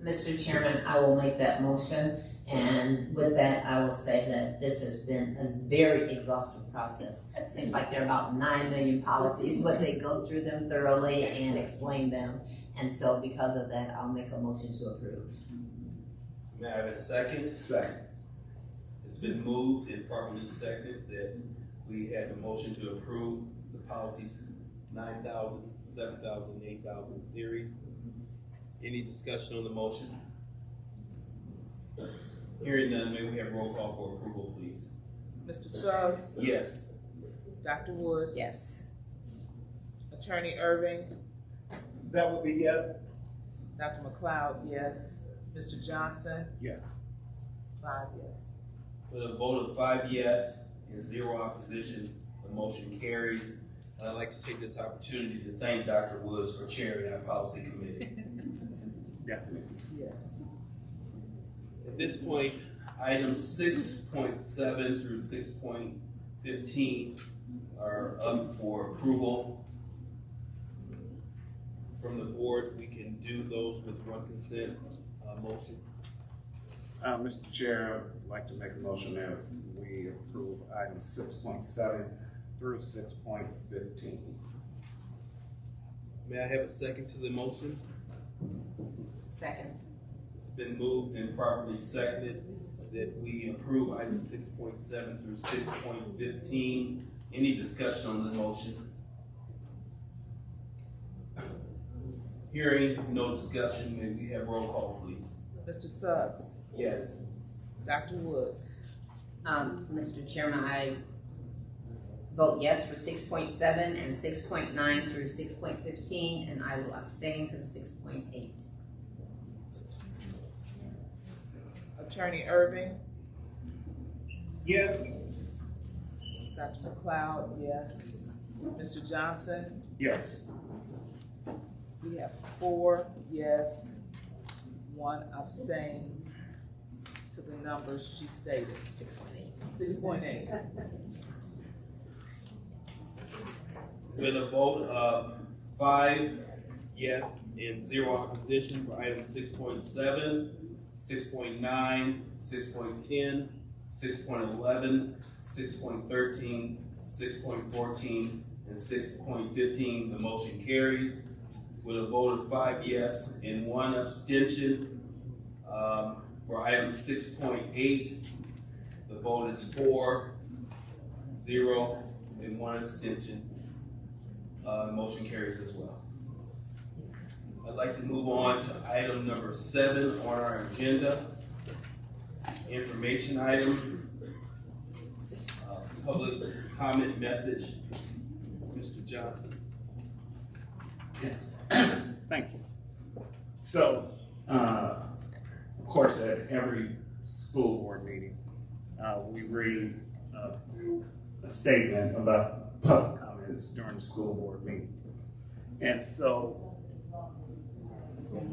Mr. Chairman, I will make that motion, and with that, I will say that this has been a very exhaustive process. It seems like there are about 9 million policies, but they go through them thoroughly and explain them, and so because of that, I'll make a motion to approve. May I have a second? Second. It's been moved and properly seconded that we had a motion to approve the policies 9,000, 7,000, 8,000 series. Any discussion on the motion? Hearing none, may we have roll call for approval, please? Mr. Suggs? Yes. Dr. Woods? Yes. Attorney Irving? That would be yes. Dr. McLeod, yes. Mr. Johnson? Yes. 5 yes. With a vote of 5 yes and 0 opposition, the motion carries. And I'd like to take this opportunity to thank Dr. Woods for chairing our policy committee. Definitely. Yes. At this point, items 6.7 through 6.15 are up for approval from the board. We can do those with one consent motion. Mr. Chair, I'd like to make a motion that we approve items 6.7 through 6.15. May I have a second to the motion? Second. It's been moved and properly seconded that we approve items 6.7 through 6.15. Any discussion on the motion? Hearing no discussion, may we have roll call, please? Mr. Suggs? Yes. Dr. Woods? Mr. Chairman, I vote yes for 6.7 and 6.9 through 6.15, and I will abstain from 6.8. Attorney Irving? Yes. Dr. McLeod, yes. Mr. Johnson? Yes. We have 4 yes, 1 abstain to the numbers she stated. 6.8. With a vote of 5 yes and 0 opposition for items 6.7, 6.9, 6.10, 6.11, 6.13, 6.14, and 6.15, the motion carries. With a vote of 5 yes and 1 abstention for item 6.8, the vote is 4, 0, and 1 abstention. The motion carries as well. I'd like to move on to item number 7 on our agenda. Information item, public comment message. Mr. Johnson. Yes. Thank you. So, of course, at every school board meeting, we read a statement about public comments during the school board meeting. And so, is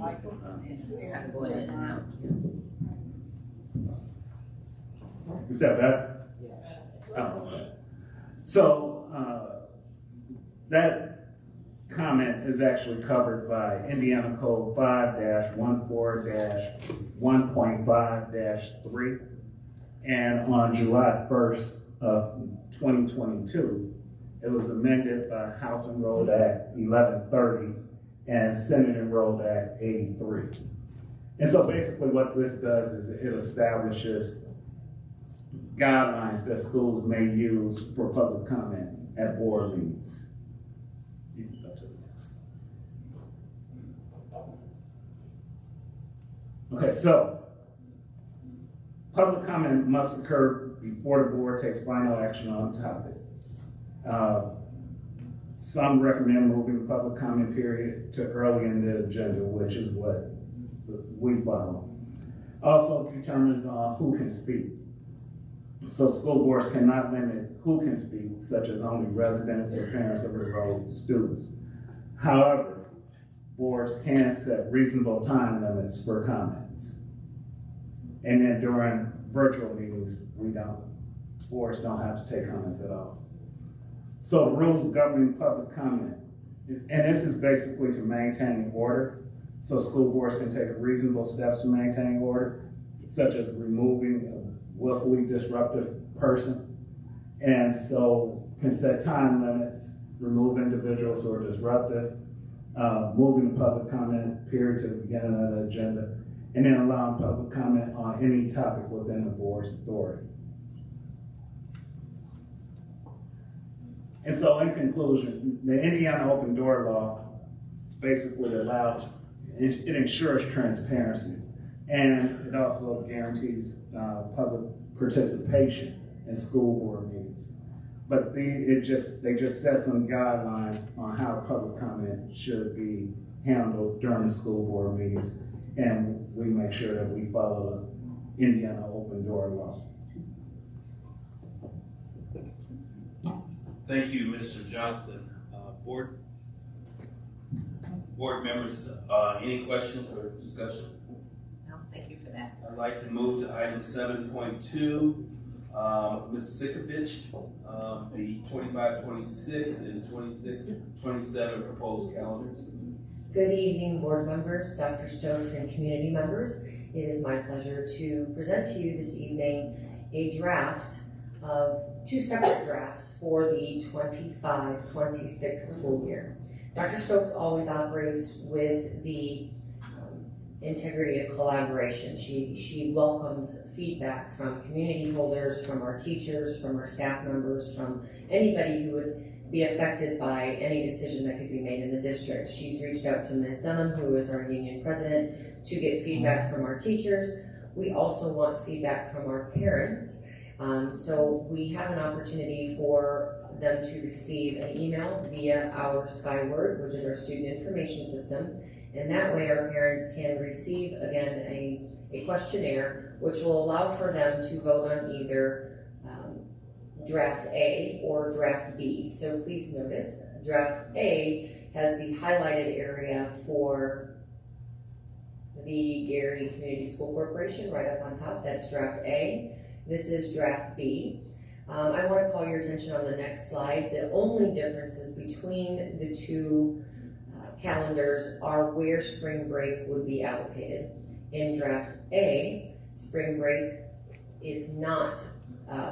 that better? Yes. Oh, okay. So, that comment is actually covered by Indiana Code 5-14-1.5-3. And on July 1st of 2022, it was amended by House Enrolled Act 1130 and Senate Enrolled Act 83. And so basically what this does is it establishes guidelines that schools may use for public comment at board meetings. You can go to the next. Okay, so public comment must occur before the board takes final action on the topic. Some recommend moving the public comment period to early in the agenda, which is what we follow. Also determines who can speak. So school boards cannot limit who can speak, such as only residents or parents of enrolled students. However, boards can set reasonable time limits for comments. And then during virtual meetings, boards don't have to take comments at all. So the rules governing public comment, and this is basically to maintain order, so school boards can take reasonable steps to maintain order, such as removing a willfully disruptive person, and so can set time limits, remove individuals who are disruptive, moving the public comment period to the beginning of the agenda, and then allowing public comment on any topic within the board's authority. And so in conclusion, the Indiana Open Door Law basically it ensures transparency, and it also guarantees public participation in school board meetings. But they just set some guidelines on how public comment should be handled during the school board meetings, and we make sure that we follow the Indiana Open Door Law. Thank you, Mr. Johnson. Board members, any questions or discussion? No, thank you for that. I'd like to move to item 7.2. Ms. Sikovich, the 25-26 and 26-27 proposed calendars. Good evening, board members, Dr. Stokes, and community members. It is my pleasure to present to you this evening a draft of two separate drafts for the 25-26 school year. Dr. Stokes always operates with the integrity of collaboration. She welcomes feedback from community holders, from our teachers, from our staff members, from anybody who would be affected by any decision that could be made in the district. She's reached out to Ms. Dunham, who is our union president, to get feedback from our teachers. We also want feedback from our parents. So we have an opportunity for them to receive an email via our Skyward, which is our student information system. And that way our parents can receive, again, a questionnaire, which will allow for them to vote on either draft A or draft B. So please notice, draft A has the highlighted area for the Gary Community School Corporation right up on top. That's draft A. This is draft B. I want to call your attention on the next slide. The only differences between the two calendars are where spring break would be allocated. In draft A, spring break is not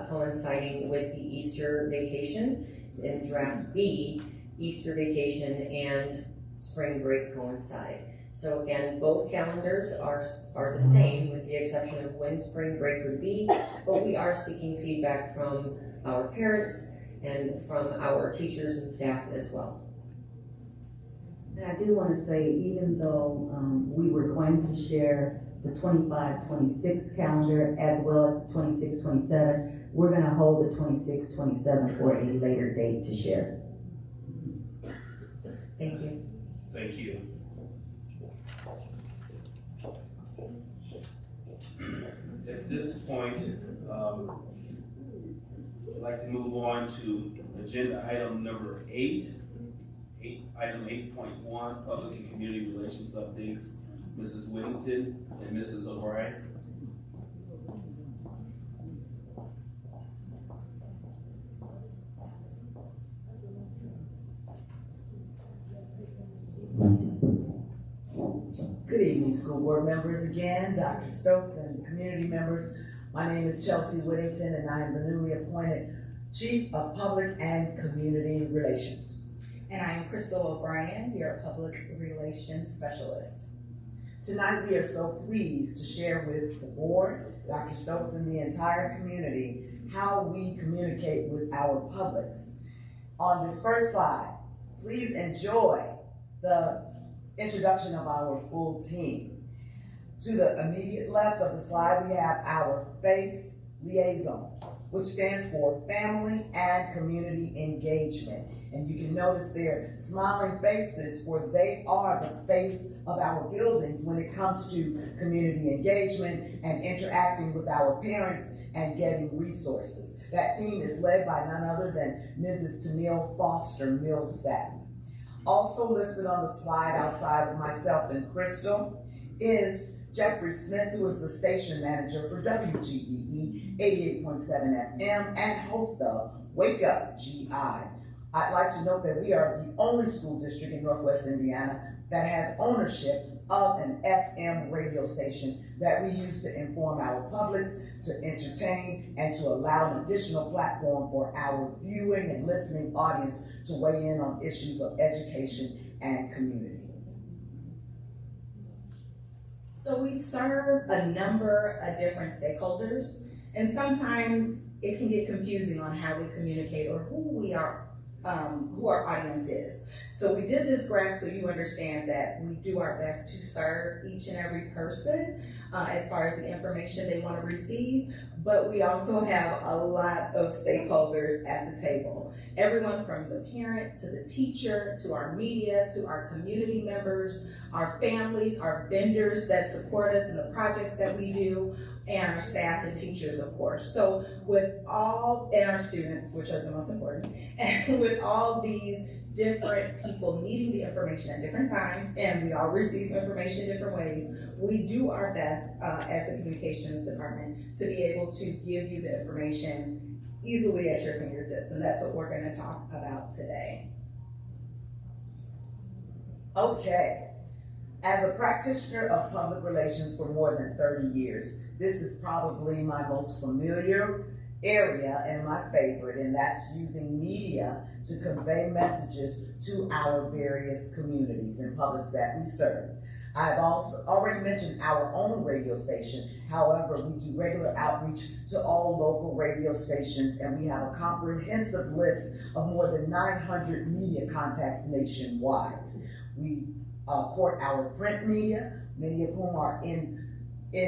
coinciding with the Easter vacation. In draft B, Easter vacation and spring break coincide. So again, both calendars are the same with the exception of when spring break would be, but we are seeking feedback from our parents and from our teachers and staff as well. And I do want to say, even though we were going to share the 25-26 calendar as well as the 26-27, we're going to hold the 26-27 for a later date to share. Thank you. Thank you. At this point, I'd like to move on to agenda item number 8. Item 8.1, Public and Community Relations Updates. Mrs. Whittington and Mrs. O'Brien. Good evening, school board members again, Dr. Stokes and community members. My name is Chelsea Whittington and I am the newly appointed Chief of Public and Community Relations. And I am Crystal O'Brien, your Public Relations Specialist. Tonight we are so pleased to share with the board, Dr. Stokes, and the entire community how we communicate with our publics. On this first slide, please enjoy the introduction of our full team. To the immediate left of the slide, we have our FACE liaisons, which stands for Family and Community Engagement. And you can notice their smiling faces, for they are the face of our buildings when it comes to community engagement and interacting with our parents and getting resources. That team is led by none other than Mrs. Tamil Foster Millsap. Also listed on the slide outside of myself and Crystal is Jeffrey Smith, who is the station manager for WGBE 88.7 FM and host of Wake Up GI. I'd like to note that we are the only school district in Northwest Indiana that has ownership of an FM radio station that we use to inform our publics, to entertain, and to allow an additional platform for our viewing and listening audience to weigh in on issues of education and community. So we serve a number of different stakeholders, and sometimes it can get confusing on how we communicate or who our audience is. So we did this graph so you understand that we do our best to serve each and every person as far as the information they want to receive, but we also have a lot of stakeholders at the table. Everyone from the parent to the teacher, to our media, to our community members, our families, our vendors that support us in the projects that we do, and our staff and teachers, of course. So and our students, which are the most important, and with all these different people needing the information at different times, and we all receive information different ways, we do our best as the communications department to be able to give you the information easily at your fingertips, and that's what we're going to talk about today. Okay. As a practitioner of public relations for more than 30 years, this is probably my most familiar area and my favorite, and that's using media to convey messages to our various communities and publics that we serve. I've also already mentioned our own radio station. However, we do regular outreach to all local radio stations, and we have a comprehensive list of more than 900 media contacts nationwide. We court our print media, many of whom are in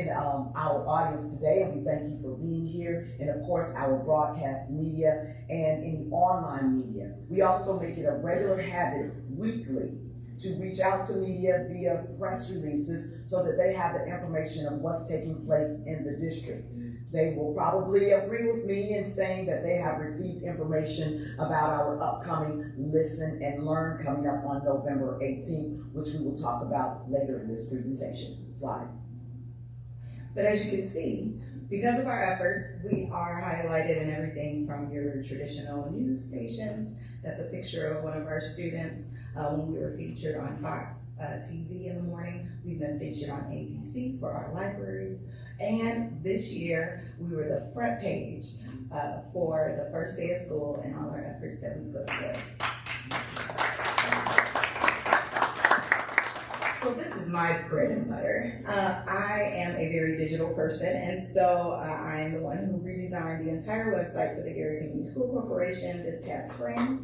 our audience today, and we thank you for being here, and of course our broadcast media and any online media. We also make it a regular habit weekly to reach out to media via press releases so that they have the information of what's taking place in the district. They will probably agree with me in saying that they have received information about our upcoming Listen and Learn coming up on November 18th, which we will talk about later in this presentation. Slide. But as you can see, because of our efforts, we are highlighted in everything from your traditional news stations. That's a picture of one of our students when we were featured on Fox TV in the morning. We've been featured on ABC for our libraries. And this year, we were the front page for the first day of school and all our efforts that we put forth. So this is my bread and butter. I am a very digital person, and so I am the one who redesigned the entire website for the Gary Community School Corporation this past spring.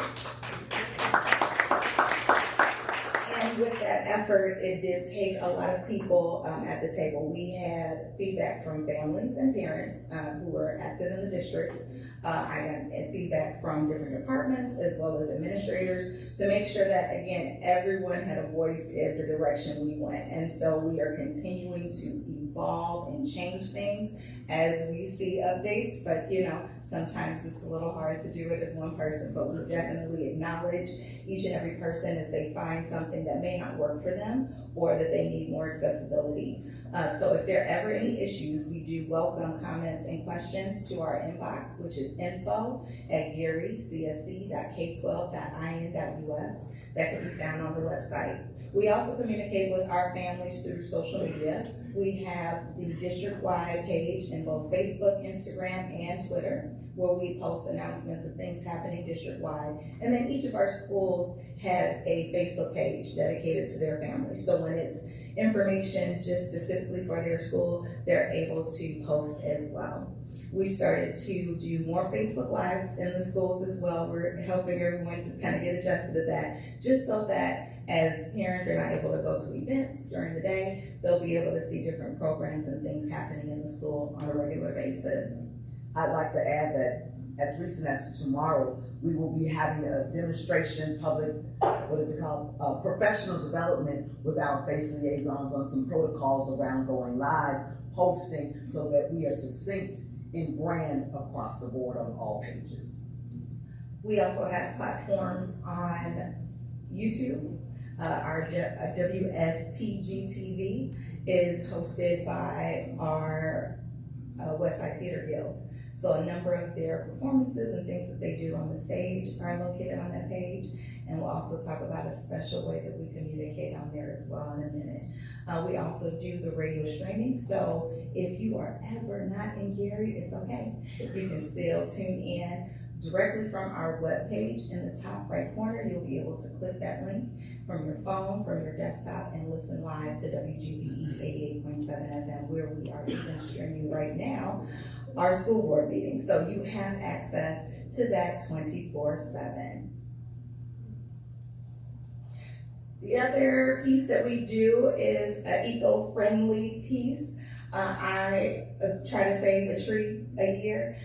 And with that effort, it did take a lot of people at the table. We had feedback from families and parents who were active in the district. I got feedback from different departments as well as administrators to make sure that, again, everyone had a voice in the direction we went. And so we are continuing to evolve and change things as we see updates, but sometimes it's a little hard to do it as one person, but we definitely acknowledge each and every person as they find something that may not work for them or that they need more accessibility. So if there are ever any issues, we do welcome comments and questions to our inbox, which is info@garycsc.k12.in.us. That can be found on the website. We also communicate with our families through social media. We have the district-wide page in both Facebook, Instagram, and Twitter, where we post announcements of things happening district-wide. And then each of our schools has a Facebook page dedicated to their families. So when it's information just specifically for their school, they're able to post as well. We started to do more Facebook Lives in the schools as well. We're helping everyone just kind of get adjusted to that, just so that as parents are not able to go to events during the day, they'll be able to see different programs and things happening in the school on a regular basis. I'd like to add that as recent as tomorrow, we will be having a demonstration, professional development with our face liaisons on some protocols around going live, posting, so that we are succinct in brand across the board on all pages. We also have platforms on YouTube. Our WSTG TV is hosted by our Westside Theater Guild. So a number of their performances and things that they do on the stage are located on that page. And we'll also talk about a special way that we communicate on there as well in a minute. We also do the radio streaming. So if you are ever not in Gary, it's okay. You can still tune in directly from our webpage. In the top right corner, you'll be able to click that link from your phone, from your desktop, and listen live to WGBE 88.7 FM, where we are even sharing you right now our school board meeting. So you have access to that 24/7. The other piece that we do is an eco-friendly piece. I try to save a tree a year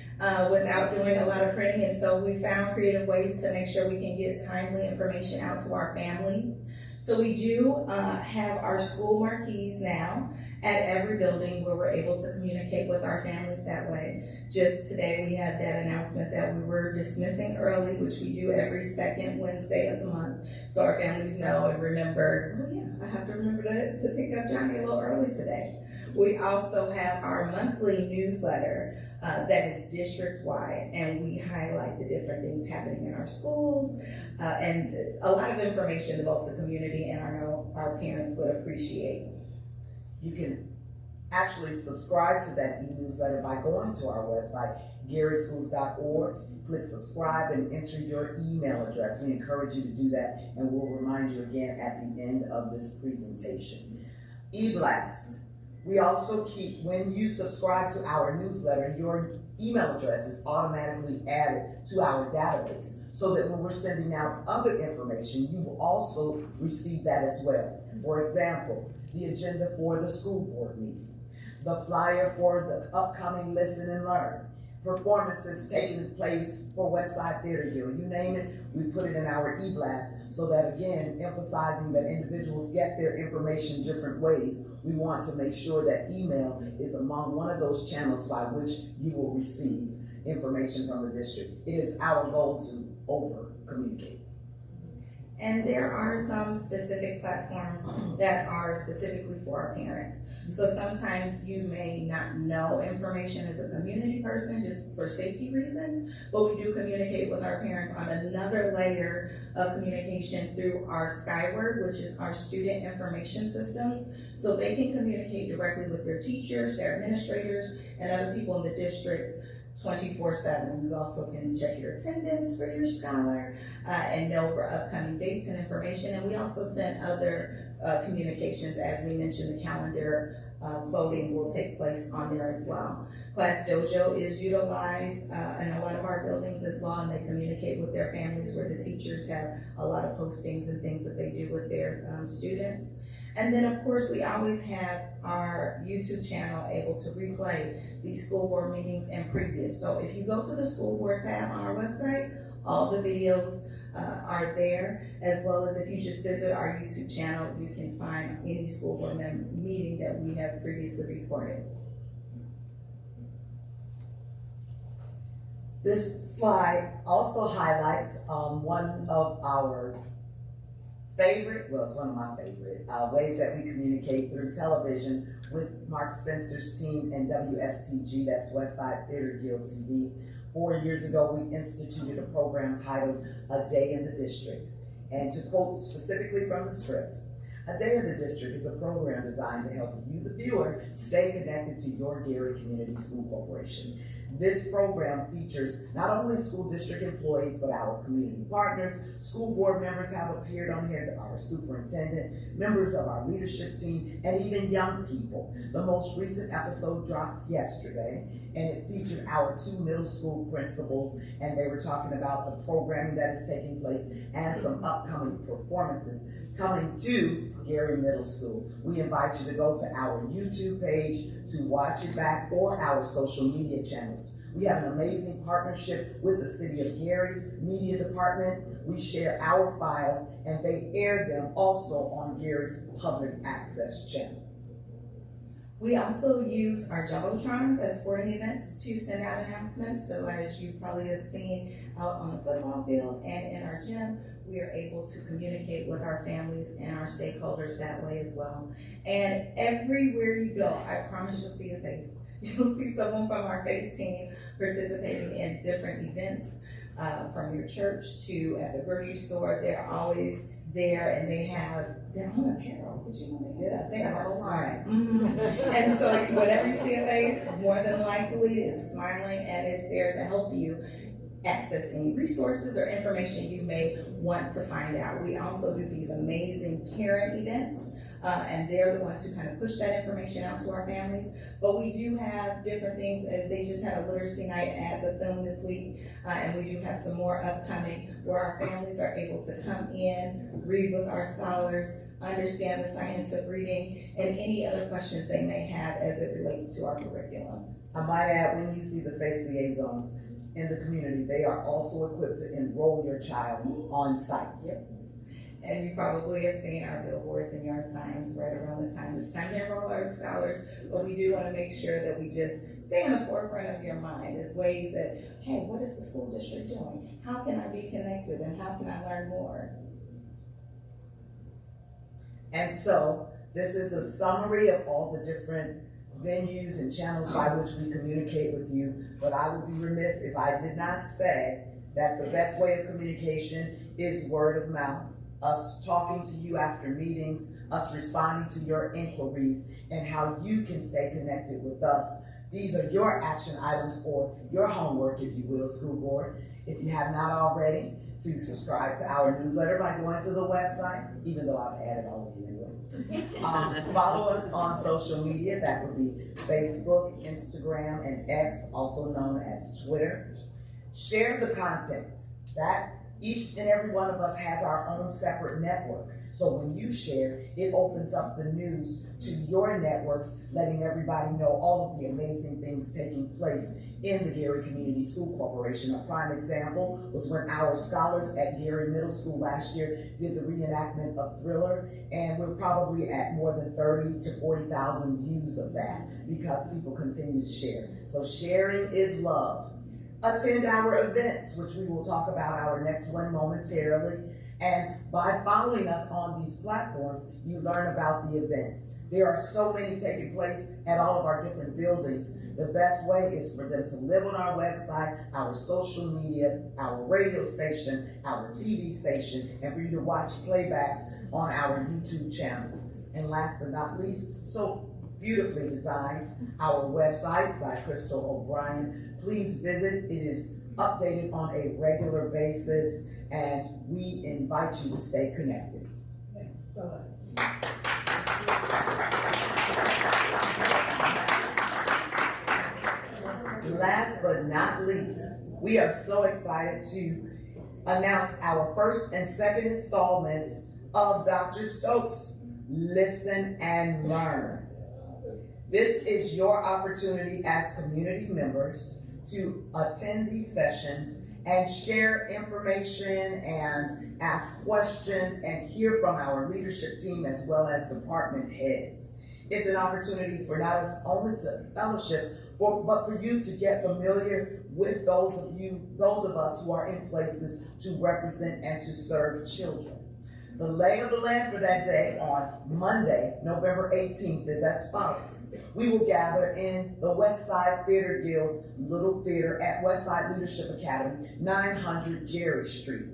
without doing a lot of printing, and so we found creative ways to make sure we can get timely information out to our families. So we do have our school marquees now at every building where we're able to communicate with our families that way. Just today we had that announcement that we were dismissing early, which we do every second Wednesday of the month, so our families know and remember, oh yeah, I have to remember to pick up Johnny a little early today. We also have our monthly newsletter that is district-wide, and we highlight the different things happening in our schools and a lot of information that both the community and our parents would appreciate. You can actually subscribe to that e-newsletter by going to our website, garyschools.org. Click subscribe and enter your email address. We encourage you to do that, and we'll remind you again at the end of this presentation. E-blast. We also keep, when you subscribe to our newsletter, your email address is automatically added to our database, so that when we're sending out other information, you will also receive that as well. For example, the agenda for the school board meeting, the flyer for the upcoming Listen and Learn, performances taking place for Westside Theater Guild, you name it, we put it in our e-blast, so that again, emphasizing that individuals get their information different ways. We want to make sure that email is among one of those channels by which you will receive information from the district. It is our goal to over-communicate. And there are some specific platforms that are specifically for our parents. So sometimes you may not know information as a community person just for safety reasons, but we do communicate with our parents on another layer of communication through our Skyward, which is our student information systems. So they can communicate directly with their teachers, their administrators, and other people in the district 24/7. You also can check your attendance for your scholar and know for upcoming dates and information. And we also send other communications. As we mentioned, the calendar voting will take place on there as well. Class Dojo is utilized in a lot of our buildings as well, and they communicate with their families, where the teachers have a lot of postings and things that they do with their students. And then, of course, we always have our YouTube channel able to replay these school board meetings and previous. So if you go to the school board tab on our website, all the videos are there, as well as if you just visit our YouTube channel, you can find any school board meeting that we have previously recorded. This slide also highlights one of our favorite, well, it's one of my favorite ways that we communicate through television with Mark Spencer's team and WSTG, that's Westside Theater Guild TV. 4 years ago, we instituted a program titled A Day in the District. And to quote specifically from the script, A Day in the District is a program designed to help you, the viewer, stay connected to your Gary Community School Corporation. This program features not only school district employees, but our community partners. School board members have appeared on here, our superintendent, members of our leadership team, and even young people. The most recent episode dropped yesterday, and it featured our 2 middle school principals, and they were talking about the programming that is taking place and some upcoming performances coming to Gary Middle School. We invite you to go to our YouTube page to watch it back or our social media channels. We have an amazing partnership with the City of Gary's media department. We share our files and they air them also on Gary's public access channel. We also use our jumbotrons at sporting events to send out announcements. So as you probably have seen out on the football field and in our gym, we are able to communicate with our families and our stakeholders that way as well. And everywhere you go, I promise you'll see a face. You'll see someone from our FACE team participating in different events, from your church to at the grocery store. They're always there and they have their own apparel. Did you know that? Yes, they are that's right. And so whenever you see a face, more than likely it's smiling and it's there to help you access any resources or information you may want to find out. We also do these amazing parent events. And they're the ones who kind of push that information out to our families. But we do have different things. They just had a literacy night at the film this week, and we do have some more upcoming where our families are able to come in, read with our scholars, understand the science of reading, and any other questions they may have as it relates to our curriculum. I might add, when you see the FACE liaisons in the community, they are also equipped to enroll your child on site. Yep. And you probably have seen our billboards in yard signs right around the time it's time to enroll our scholars, but we do want to make sure that we just stay in the forefront of your mind as ways that, hey, what is the school district doing? How can I be connected and how can I learn more? And so this is a summary of all the different venues and channels by which we communicate with you, but I would be remiss if I did not say that the best way of communication is word of mouth. Us talking to you after meetings, us responding to your inquiries, and how you can stay connected with us. These are your action items or your homework, if you will, school board. If you have not already, to subscribe to our newsletter by going to the website, even though I've added all of you anyway. Follow us on social media. That would be Facebook, Instagram, and X, also known as Twitter. Share the content. That each and every one of us has our own separate network. So when you share, it opens up the news to your networks, letting everybody know all of the amazing things taking place in the Gary Community School Corporation. A prime example was when our scholars at Gary Middle School last year did the reenactment of Thriller, and we're probably at more than 30 to 40,000 views of that because people continue to share. So sharing is love. Attend our events, which we will talk about our next one momentarily. And by following us on these platforms, you learn about the events. There are so many taking place at all of our different buildings. The best way is for them to live on our website, our social media, our radio station, our TV station, and for you to watch playbacks on our YouTube channels. And last but not least, so beautifully designed, our website by Crystal O'Brien. Please visit. It is updated on a regular basis, and we invite you to stay connected. Excellent. Last but not least, we are so excited to announce our first and second installments of Dr. Stokes' Listen and Learn. This is your opportunity as community members to attend these sessions and share information and ask questions and hear from our leadership team as well as department heads. It's an opportunity for not only to fellowship, but for you to get familiar with those of us who are in places to represent and to serve children. The lay of the land for that day on Monday, November 18th is as follows. We will gather in the Westside Theater Guild's Little Theater at Westside Leadership Academy, 900 Jerry Street.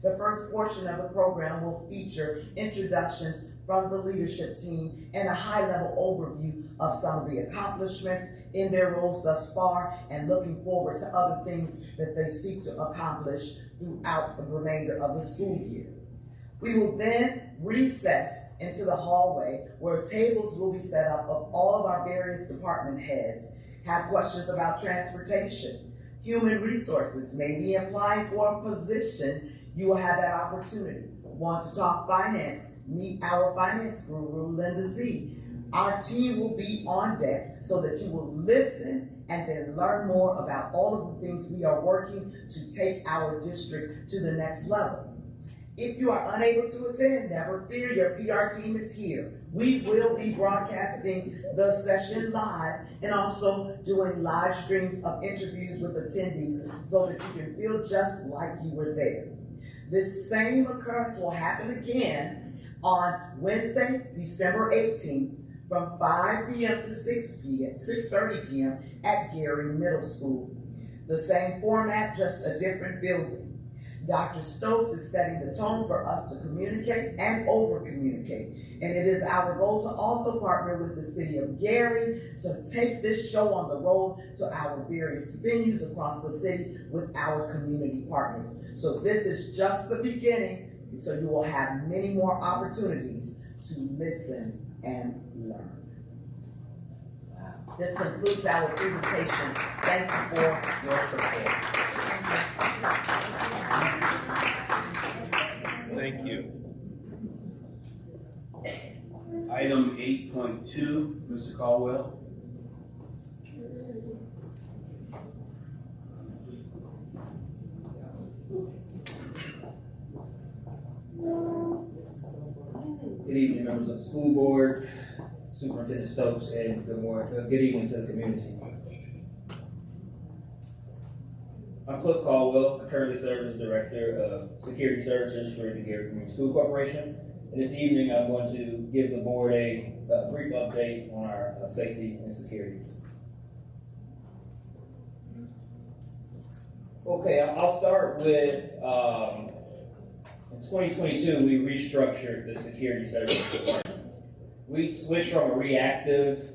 The first portion of the program will feature introductions from the leadership team and a high-level overview of some of the accomplishments in their roles thus far and looking forward to other things that they seek to accomplish throughout the remainder of the school year. We will then recess into the hallway where tables will be set up of all of our various department heads, have questions about transportation, human resources, maybe applying for a position, you will have that opportunity. want to talk finance, meet our finance guru, Linda Z. Our team will be on deck so that you will listen and then learn more about all of the things we are working to take our district to the next level. If you are unable to attend, never fear, your PR team is here. We will be broadcasting the session live and also doing live streams of interviews with attendees so that you can feel just like you were there. This same occurrence will happen again on Wednesday, December 18th from 5 p.m. to 6:30 p.m. at Gary Middle School. The same format, just a different building. Dr. Stokes is setting the tone for us to communicate and over-communicate. And it is our goal to also partner with the city of Gary to take this show on the road to our various venues across the city with our community partners. So this is just the beginning, so you will have many more opportunities to listen and learn. This concludes our presentation. Thank you for your support. Thank you. Item 8.2, Mr. Caldwell. Good evening, members of the school board, Superintendent Stokes, and good evening to the community. I'm Cliff Caldwell. I currently serve as Director of Security Services for the Gary Community School Corporation. And this evening, I'm going to give the board a brief update on our safety and security. Okay, I'll start with, in 2022, we restructured the security services department. We switched from a reactive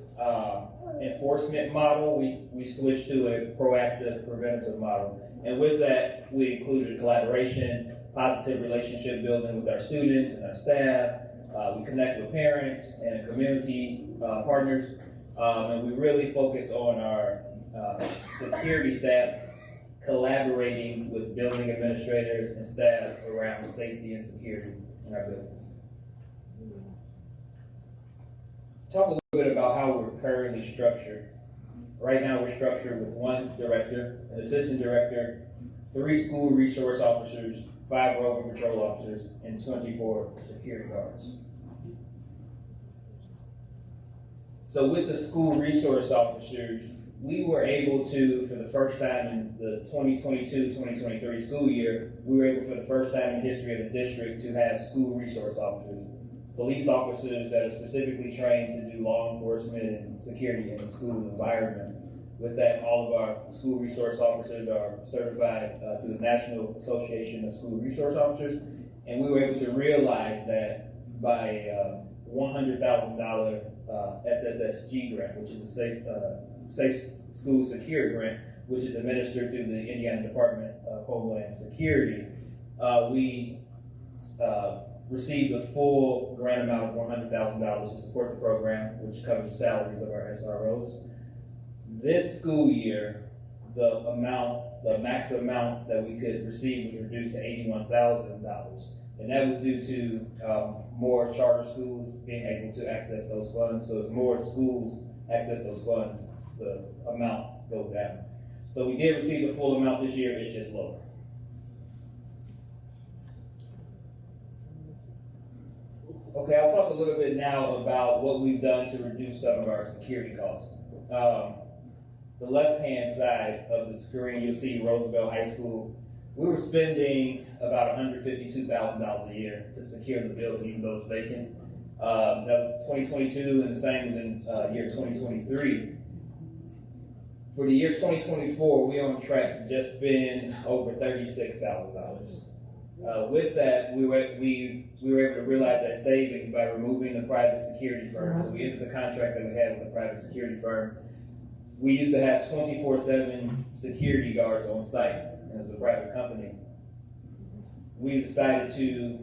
enforcement model, we switched to a proactive preventative model. And with that, we included collaboration, positive relationship building with our students and our staff. We connect with parents and community partners. And we really focus on our security staff collaborating with building administrators and staff around safety and security in our buildings. Talk a little bit about how we're currently structured. Right now we're structured with one director, an assistant director, 3 school resource officers, 5 roving patrol officers, and 24 security guards. So with the school resource officers, we were able to, for the first time in the 2022-2023 school year, we were able for the first time in the history of the district to have school resource officers. Police officers that are specifically trained to do law enforcement and security in the school environment. With that, all of our school resource officers are certified through the National Association of School Resource Officers, and we were able to realize that by a $100,000 SSSG grant, which is a Safe School Security Grant, which is administered through the Indiana Department of Homeland Security, we received the full grant amount of $100,000 to support the program, which covers the salaries of our SROs. This school year, the max amount that we could receive was reduced to $81,000. And that was due to more charter schools being able to access those funds. So as more schools access those funds, the amount goes down. So we did receive the full amount this year, it's just lower. Okay, I'll talk a little bit now about what we've done to reduce some of our security costs. The left-hand side of the screen, you'll see Roosevelt High School. We were spending about $152,000 a year to secure the building, even though it's vacant. That was 2022, and the same was in year 2023. For the year 2024, we're on track to just spend over $36,000. With that, we were able to realize that savings by removing the private security firm. So we ended the contract that we had with the private security firm. We used to have 24/7 security guards on site, and it was a private company. We decided to,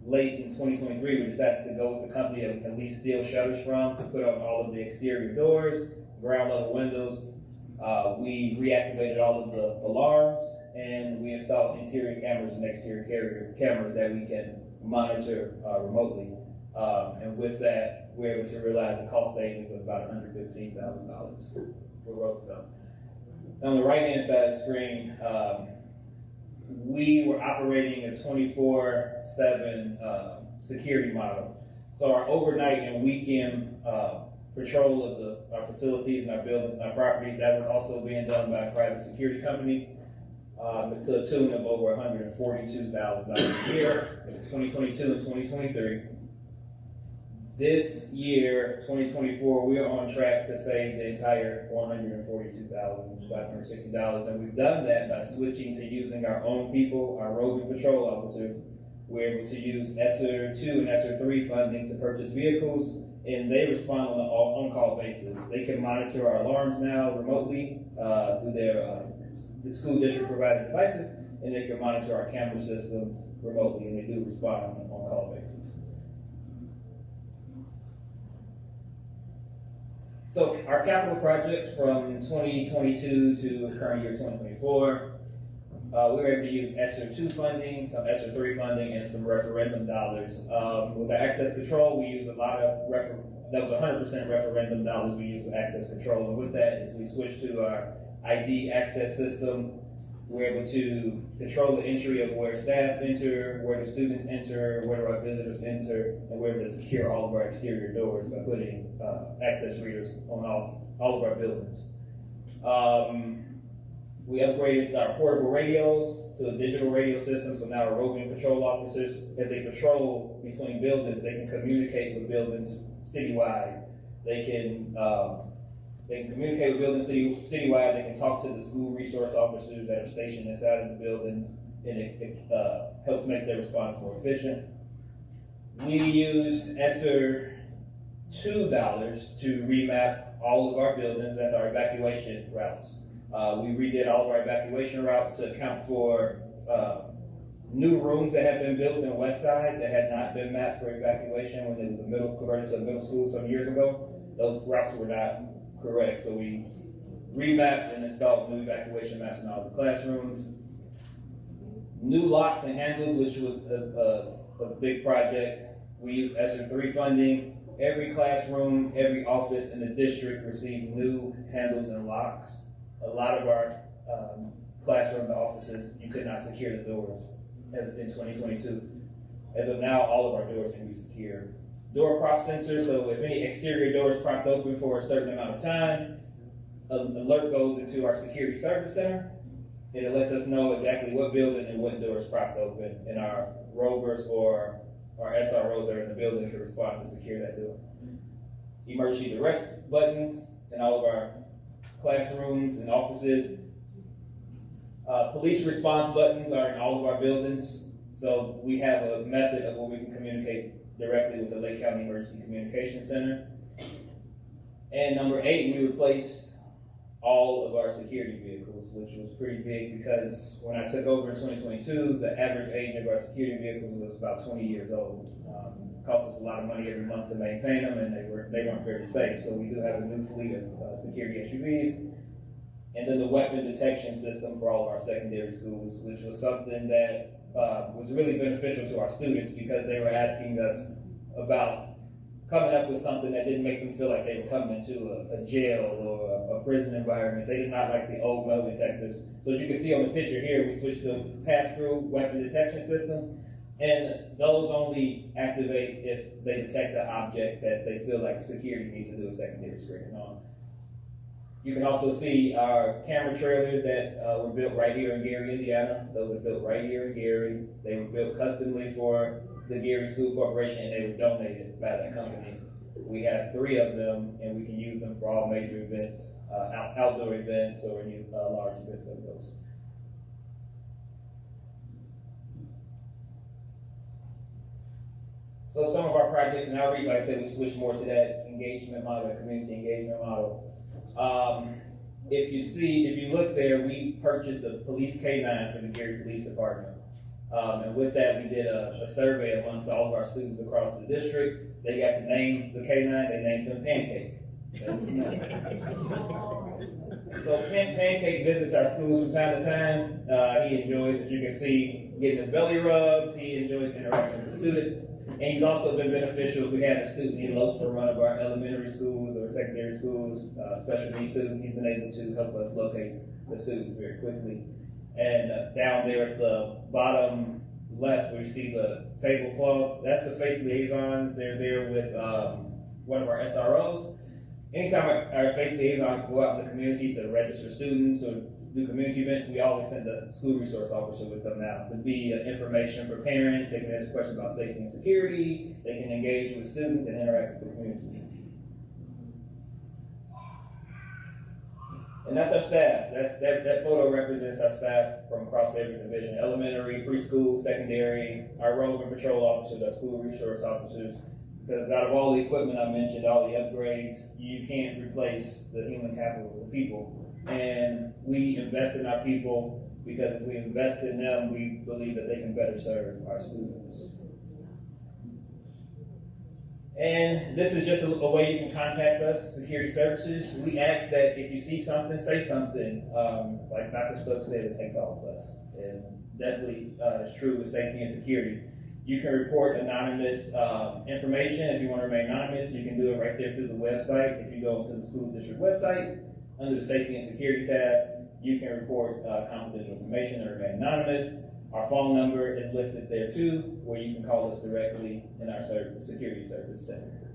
late in 2023, we decided to go with the company that we can at least steal shutters from, to put on all of the exterior doors, ground level windows. We reactivated all of the alarms, and we installed interior cameras and exterior cameras that we can monitor remotely. And with that, we're able to realize a cost savings of about $115,000 for Roosevelt. On the right-hand side of the screen, we were operating a 24/7 security model. So our overnight and weekend patrol of our facilities and our buildings and our properties, that was also being done by a private security company to a tune of over $142,000 a year in 2022 and 2023. This year, 2024, we are on track to save the entire $142,560, and we've done that by switching to using our own people, our roving patrol officers. We're able to use ESSER 2 and ESSER 3 funding to purchase vehicles, and they respond on an on-call basis. They can monitor our alarms now remotely through their the school district provided devices, and they can monitor our camera systems remotely, and they do respond on an on-call basis. So our capital projects from 2022 to current year 2024, we were able to use ESSER 2 funding, some ESSER 3 funding, and some referendum dollars. With our access control, we used a lot of that was 100% referendum dollars we used with access control. And with that, as we switched to our ID access system, we're able to control the entry of where staff enter, where the students enter, where our visitors enter, and we're able to secure all of our exterior doors by putting access readers on all of our buildings. We upgraded our portable radios to a digital radio system, so now our roving patrol officers, as they patrol between buildings, they can communicate with buildings citywide. They can communicate with buildings citywide. They can talk to the school resource officers that are stationed inside of the buildings, and it helps make their response more efficient. We used ESSER $2 to remap all of our buildings. That's our evacuation routes. We redid all of our evacuation routes to account for new rooms that had been built in the west side that had not been mapped for evacuation when it was converted to a middle school some years ago. Those routes were not correct, so we remapped and installed new evacuation maps in all the classrooms. New locks and handles, which was a big project. We used ESSER 3 funding. Every classroom, every office in the district received new handles and locks. A lot of our classroom offices, you could not secure the doors as in 2022. As of now, all of our doors can be secured. Door prop sensors, so if any exterior door is propped open for a certain amount of time, an alert goes into our security service center, and it lets us know exactly what building and what door is propped open, and our rovers or our SROs that are in the building can respond to secure that door. Emergency arrest buttons in all of our classrooms and offices. Police response buttons are in all of our buildings, so we have a method of where we can communicate directly with the Lake County Emergency Communication Center. And number 8, we replaced all of our security vehicles, which was pretty big because when I took over in 2022, the average age of our security vehicles was about 20 years old. It cost us a lot of money every month to maintain them, and they weren't very safe. So we do have a new fleet of security SUVs. And then the weapon detection system for all of our secondary schools, which was something that was really beneficial to our students because they were asking us about coming up with something that didn't make them feel like they were coming into a jail or a prison environment. They did not like the old metal detectors. So as you can see on the picture here, we switched to pass-through weapon detection systems, and those only activate if they detect an object that they feel like security needs to do a secondary screening on. You can also see our camera trailers that were built right here in Gary, Indiana. Those are built right here in Gary. They were built customly for the Gary School Corporation, and they were donated by that company. We have 3 of them, and we can use them for all major events, outdoor events, or any large events of those. So some of our projects and outreach, like I said, we switched more to that engagement model, that community engagement model. If you look there, we purchased a police K9 for the Gary Police Department. And with that, we did a survey amongst all of our students across the district. They got to name the K9, they named him Pancake. So Pancake visits our schools from time to time. He enjoys, as you can see, getting his belly rubbed. He enjoys interacting with the students. And he's also been beneficial. We had a student elope from one of our elementary schools or secondary schools, special needs student. He's been able to help us locate the students very quickly. And down there at the bottom left, where you see the tablecloth, that's the face liaisons. They're there with one of our SROs. Anytime our face liaisons go out in the community to register students or do community events, we always send the school resource officer with them now to be information for parents. They can ask questions about safety and security. They can engage with students and interact with the community. And that's our staff. That photo represents our staff from across every division: elementary, preschool, secondary, our road and patrol officers, our school resource officers. Because out of all the equipment I mentioned, all the upgrades, you can't replace the human capital of the people. And we invest in our people because if we invest in them, we believe that they can better serve our students. And this is just a way you can contact us, security services. We ask that if you see something, say something. Like Dr. Stokes said, it takes all of us. And definitely it's true with safety and security. You can report anonymous information. If you want to remain anonymous, you can do it right there through the website. If you go to the school district website, under the Safety and Security tab, you can report confidential information and remain anonymous. Our phone number is listed there too, where you can call us directly in our security service center.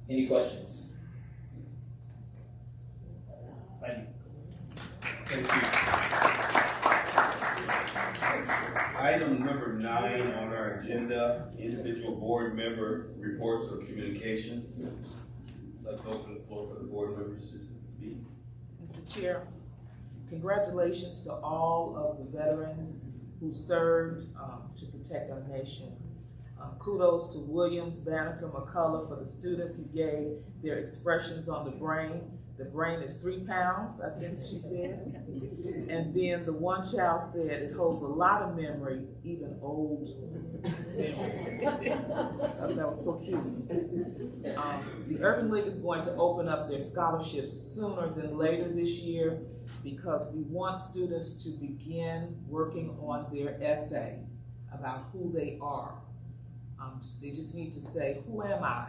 Any questions? Thank you. Item number 9 on our agenda, individual board member reports or communications. Let's open the floor for the board members to speak. Mr. Chair, congratulations to all of the veterans who served to protect our nation. Kudos to Williams, Banneker, McCullough for the students who gave their expressions on the brain. The brain is 3 pounds, I think she said. And then the one child said it holds a lot of memory, even old memory. That was so cute. The Urban League is going to open up their scholarships sooner than later this year because we want students to begin working on their essay about who they are. They just need to say, who am I?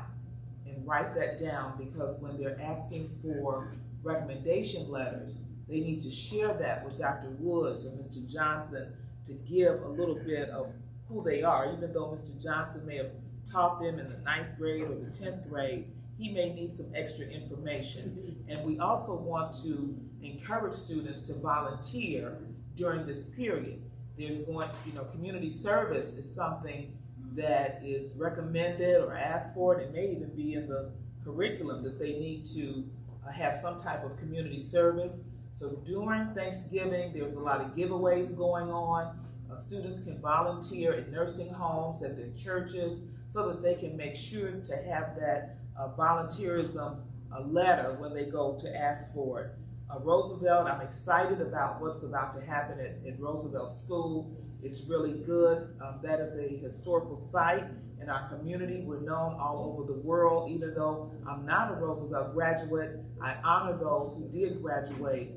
And write that down, because when they're asking for recommendation letters, they need to share that with Dr. Woods or Mr. Johnson to give a little bit of who they are. Even though Mr. Johnson may have taught them in the 9th grade or the 10th grade, he may need some extra information. And we also want to encourage students to volunteer during this period. There's community service is something that is recommended or asked for. It may even be in the curriculum that they need to have some type of community service. So during Thanksgiving, there's a lot of giveaways going on. Students can volunteer at nursing homes, at their churches, so that they can make sure to have that volunteerism letter when they go to ask for it. Roosevelt, I'm excited about what's about to happen at Roosevelt School. It's really good. That is a historical site in our community. We're known all over the world. Even though I'm not a Roosevelt graduate, I honor those who did graduate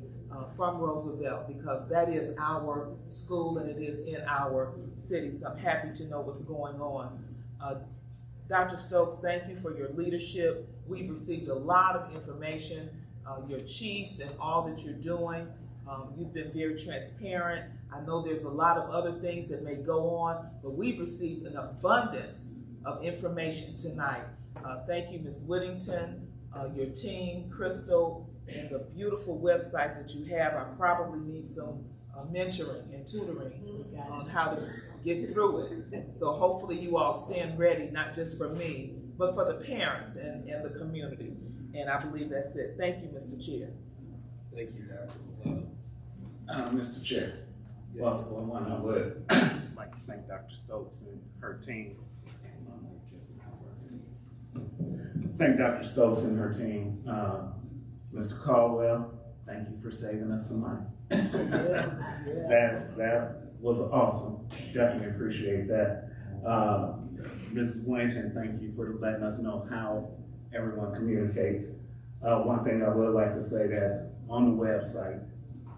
from Roosevelt, because that is our school and it is in our city. So I'm happy to know what's going on. Dr. Stokes, thank you for your leadership. We've received a lot of information, your chiefs and all that you're doing. You've been very transparent. I know there's a lot of other things that may go on, but we've received an abundance of information tonight. Thank you, Ms. Whittington, your team, Crystal, and the beautiful website that you have. I probably need some mentoring and tutoring on how to get through it. So hopefully you all stand ready, not just for me, but for the parents and the community. And I believe that's it. Thank you, Mr. Chair. Thank you, Dr. Mr. Chair, well, for one, I would like to thank Dr. Stokes and her team. Thank Dr. Stokes and her team. Mr. Caldwell, thank you for saving us some money. That was awesome. Definitely appreciate that. Mrs. Winton, thank you for letting us know how everyone communicates. One thing I would like to say that on the website.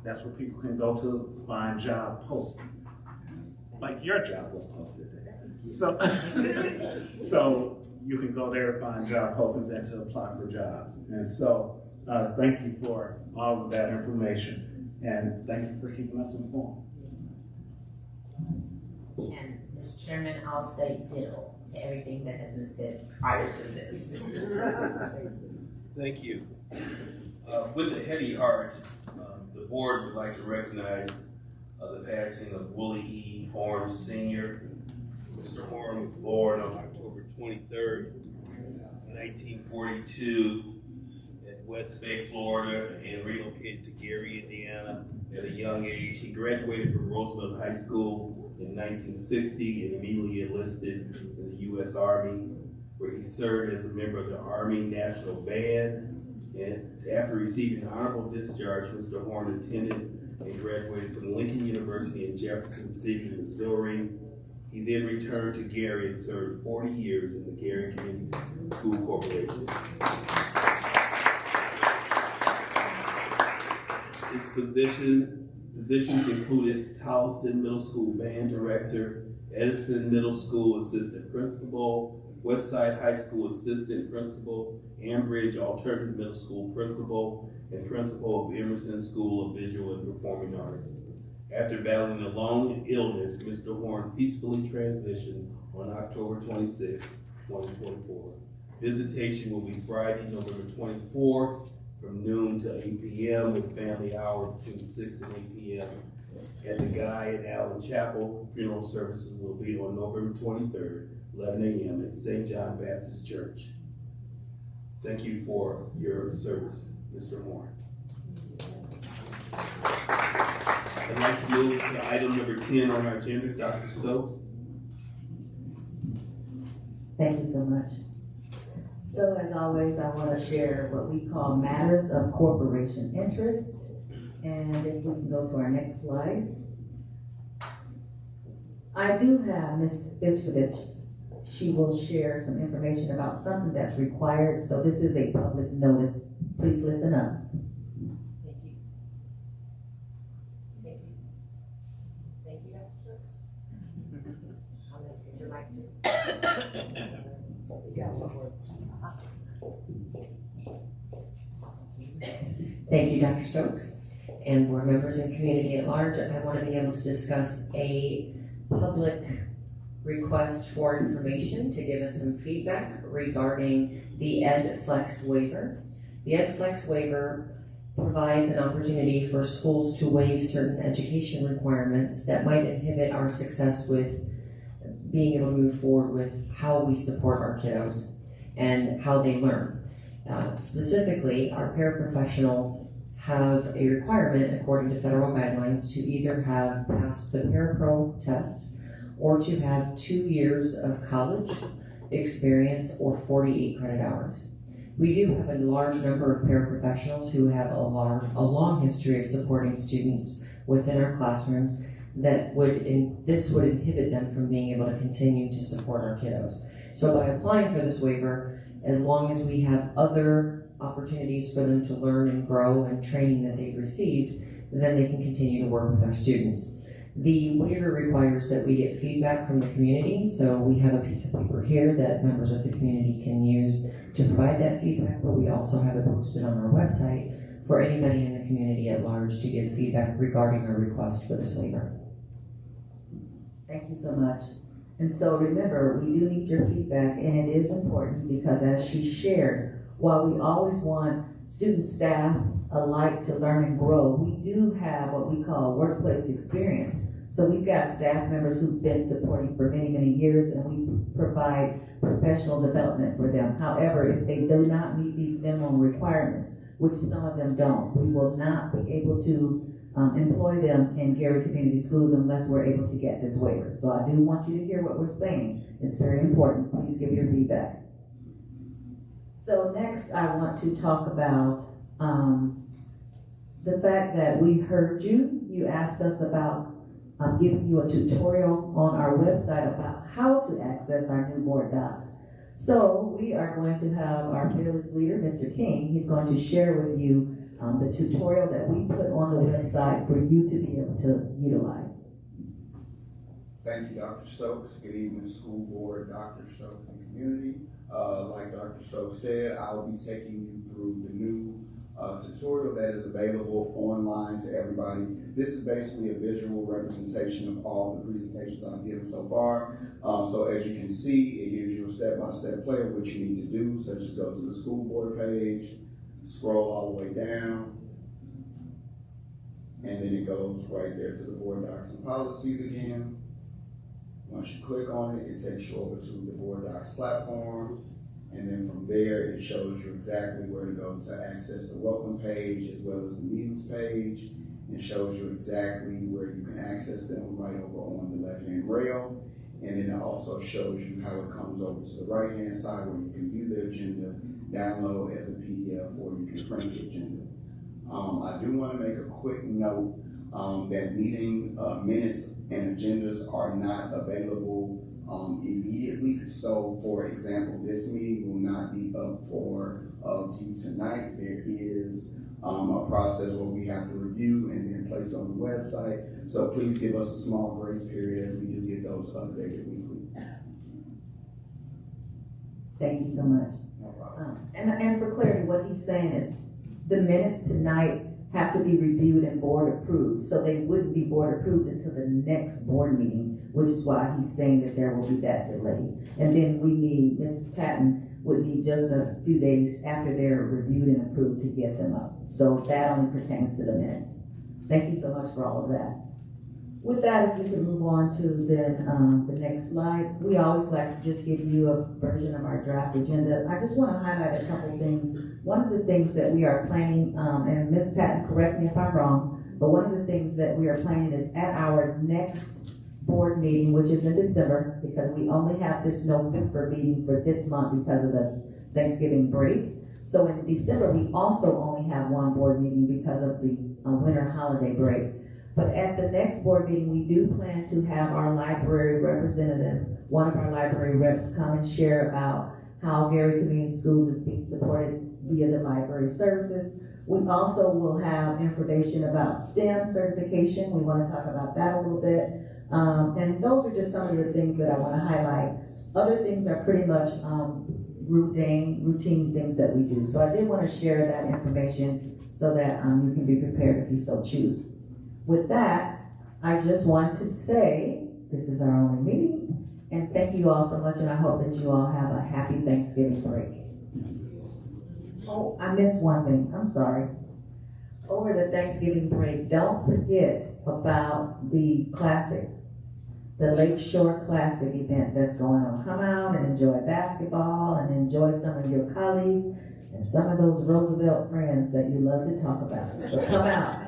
That's where people can go to find job postings. Like your job was posted there. So, so you can go there and find job postings and to apply for jobs. And so, thank you for all of that information, and thank you for keeping us informed. And Mr. Chairman, I'll say ditto to everything that has been said prior to this. Thank you. With a heavy heart, the board would like to recognize the passing of Willie E. Horn Sr. Mr. Horn was born on October 23rd, 1942 at West Bay, Florida, and relocated to Gary, Indiana at a young age. He graduated from Roosevelt High School in 1960 and immediately enlisted in the U.S. Army, where he served as a member of the Army National Band. And after receiving an honorable discharge, Mr. Horn attended and graduated from Lincoln University in Jefferson City, Missouri. He then returned to Gary and served 40 years in the Gary Community School Corporation. His positions included Towson Middle School Band Director, Edison Middle School Assistant Principal, Westside High School Assistant Principal, Ambridge Alternative Middle School Principal, and Principal of Emerson School of Visual and Performing Arts. After battling a long illness, Mr. Horn peacefully transitioned on October 26, 2024. Visitation will be Friday, November 24th from noon to 8 p.m. with family hours between 6 and 8 p.m. At the Guy and Allen Chapel. Funeral services will be on November 23rd, 11 a.m. at St. John Baptist Church. Thank you for your service, Mr. Horn. I'd like to move to item number 10 on our agenda, Dr. Stokes. Thank you so much. So as always, I want to share what we call matters of corporation interest. And if we can go to our next slide. I do have Ms. Biskovich. She will share some information about something that's required. So this is a public notice. Please listen up. Thank you. Thank you. Thank you, Dr. Stokes. I'm going to get your mic too. Thank you, Dr. Stokes. And board members and community at large, I want to be able to discuss a public request for information to give us some feedback regarding the EdFlex waiver. The EdFlex waiver provides an opportunity for schools to waive certain education requirements that might inhibit our success with being able to move forward with how we support our kiddos and how they learn. Specifically, our paraprofessionals have a requirement according to federal guidelines to either have passed the parapro test or to have 2 years of college experience or 48 credit hours. We do have a large number of paraprofessionals who have a long history of supporting students within our classrooms that this would inhibit them from being able to continue to support our kiddos. So by applying for this waiver, as long as we have other opportunities for them to learn and grow and training that they've received, then they can continue to work with our students. The waiver requires that we get feedback from the community, so we have a piece of paper here that members of the community can use to provide that feedback, but we also have it posted on our website for anybody in the community at large to give feedback regarding our request for this waiver. Thank you so much. And so remember, we do need your feedback, and it is important because as she shared, while we always want student staff alike to learn and grow, we do have what we call workplace experience. So we've got staff members who've been supporting for many, many years, and we provide professional development for them. However, if they do not meet these minimum requirements, which some of them don't, we will not be able to employ them in Gary Community Schools unless we're able to get this waiver. So I do want you to hear what we're saying. It's very important. Please give your feedback. So next I want to talk about the fact that we heard you. You asked us about giving you a tutorial on our website about how to access our new board docs. So we are going to have our fearless leader, Mr. King. He's going to share with you the tutorial that we put on the website for you to be able to utilize. Thank you, Dr. Stokes. Good evening, school board, Dr. Stokes, and community. Like Dr. Stokes said, I will be taking you through the new tutorial that is available online to everybody. This is basically a visual representation of all the presentations I've given so far. So as you can see, it gives you a step-by-step play of what you need to do, such as go to the school board page, scroll all the way down, and then it goes right there to the board docs and policies again. Once you click on it, it takes you over to the board docs platform. And then from there, it shows you exactly where to go to access the welcome page as well as the meetings page. It shows you exactly where you can access them right over on the left-hand rail. And then it also shows you how it comes over to the right-hand side where you can view the agenda, download as a PDF, or you can print the agenda. I do want to make a quick note that meeting minutes and agendas are not available immediately. So for example, this meeting will not be up for view tonight. There is a process where we have to review and then place on the website. So please give us a small grace period as we do get those updated weekly. Thank you so much. No problem. And for clarity, what he's saying is the minutes tonight have to be reviewed and board approved. So they wouldn't be board approved until the next board meeting, which is why he's saying that there will be that delay. And then we need, Mrs. Patton would need just a few days after they're reviewed and approved to get them up. So that only pertains to the minutes. Thank you so much for all of that. With that, if we can move on to then the next slide. We always like to just give you a version of our draft agenda. I just want to highlight a couple things. One of the things that we are planning, and Ms. Patton, correct me if I'm wrong, but one of the things that we are planning is at our next board meeting, which is in December, because we only have this November meeting for this month because of the Thanksgiving break. So in December, we also only have one board meeting because of the winter holiday break. But at the next board meeting, we do plan to have our library representative, one of our library reps, come and share about how Gary Community Schools is being supported via the library services. We also will have information about STEM certification. We want to talk about that a little bit. And those are just some of the things that I want to highlight. Other things are pretty much routine things that we do. So I did want to share that information so that you can be prepared if you so choose. With that, I just want to say this is our only meeting, and thank you all so much, and I hope that you all have a happy Thanksgiving break. Oh, I missed one thing, I'm sorry. Over the Thanksgiving break, don't forget about the classic, the Lakeshore Classic event that's going on. Come out and enjoy basketball and enjoy some of your colleagues and some of those Roosevelt friends that you love to talk about. So come out.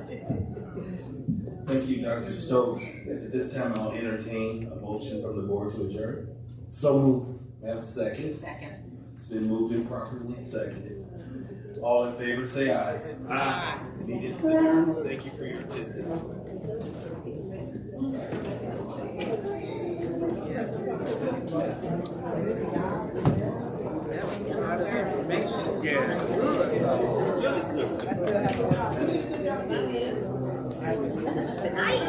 Thank you, Dr. Stokes. At this time, I'll entertain a motion from the board to adjourn. So moved. May I have a second? Second. It's been moved and properly seconded. All in favor, say aye. Aye. Meeting is adjourned. Thank you for your attendance. Yeah. Tonight?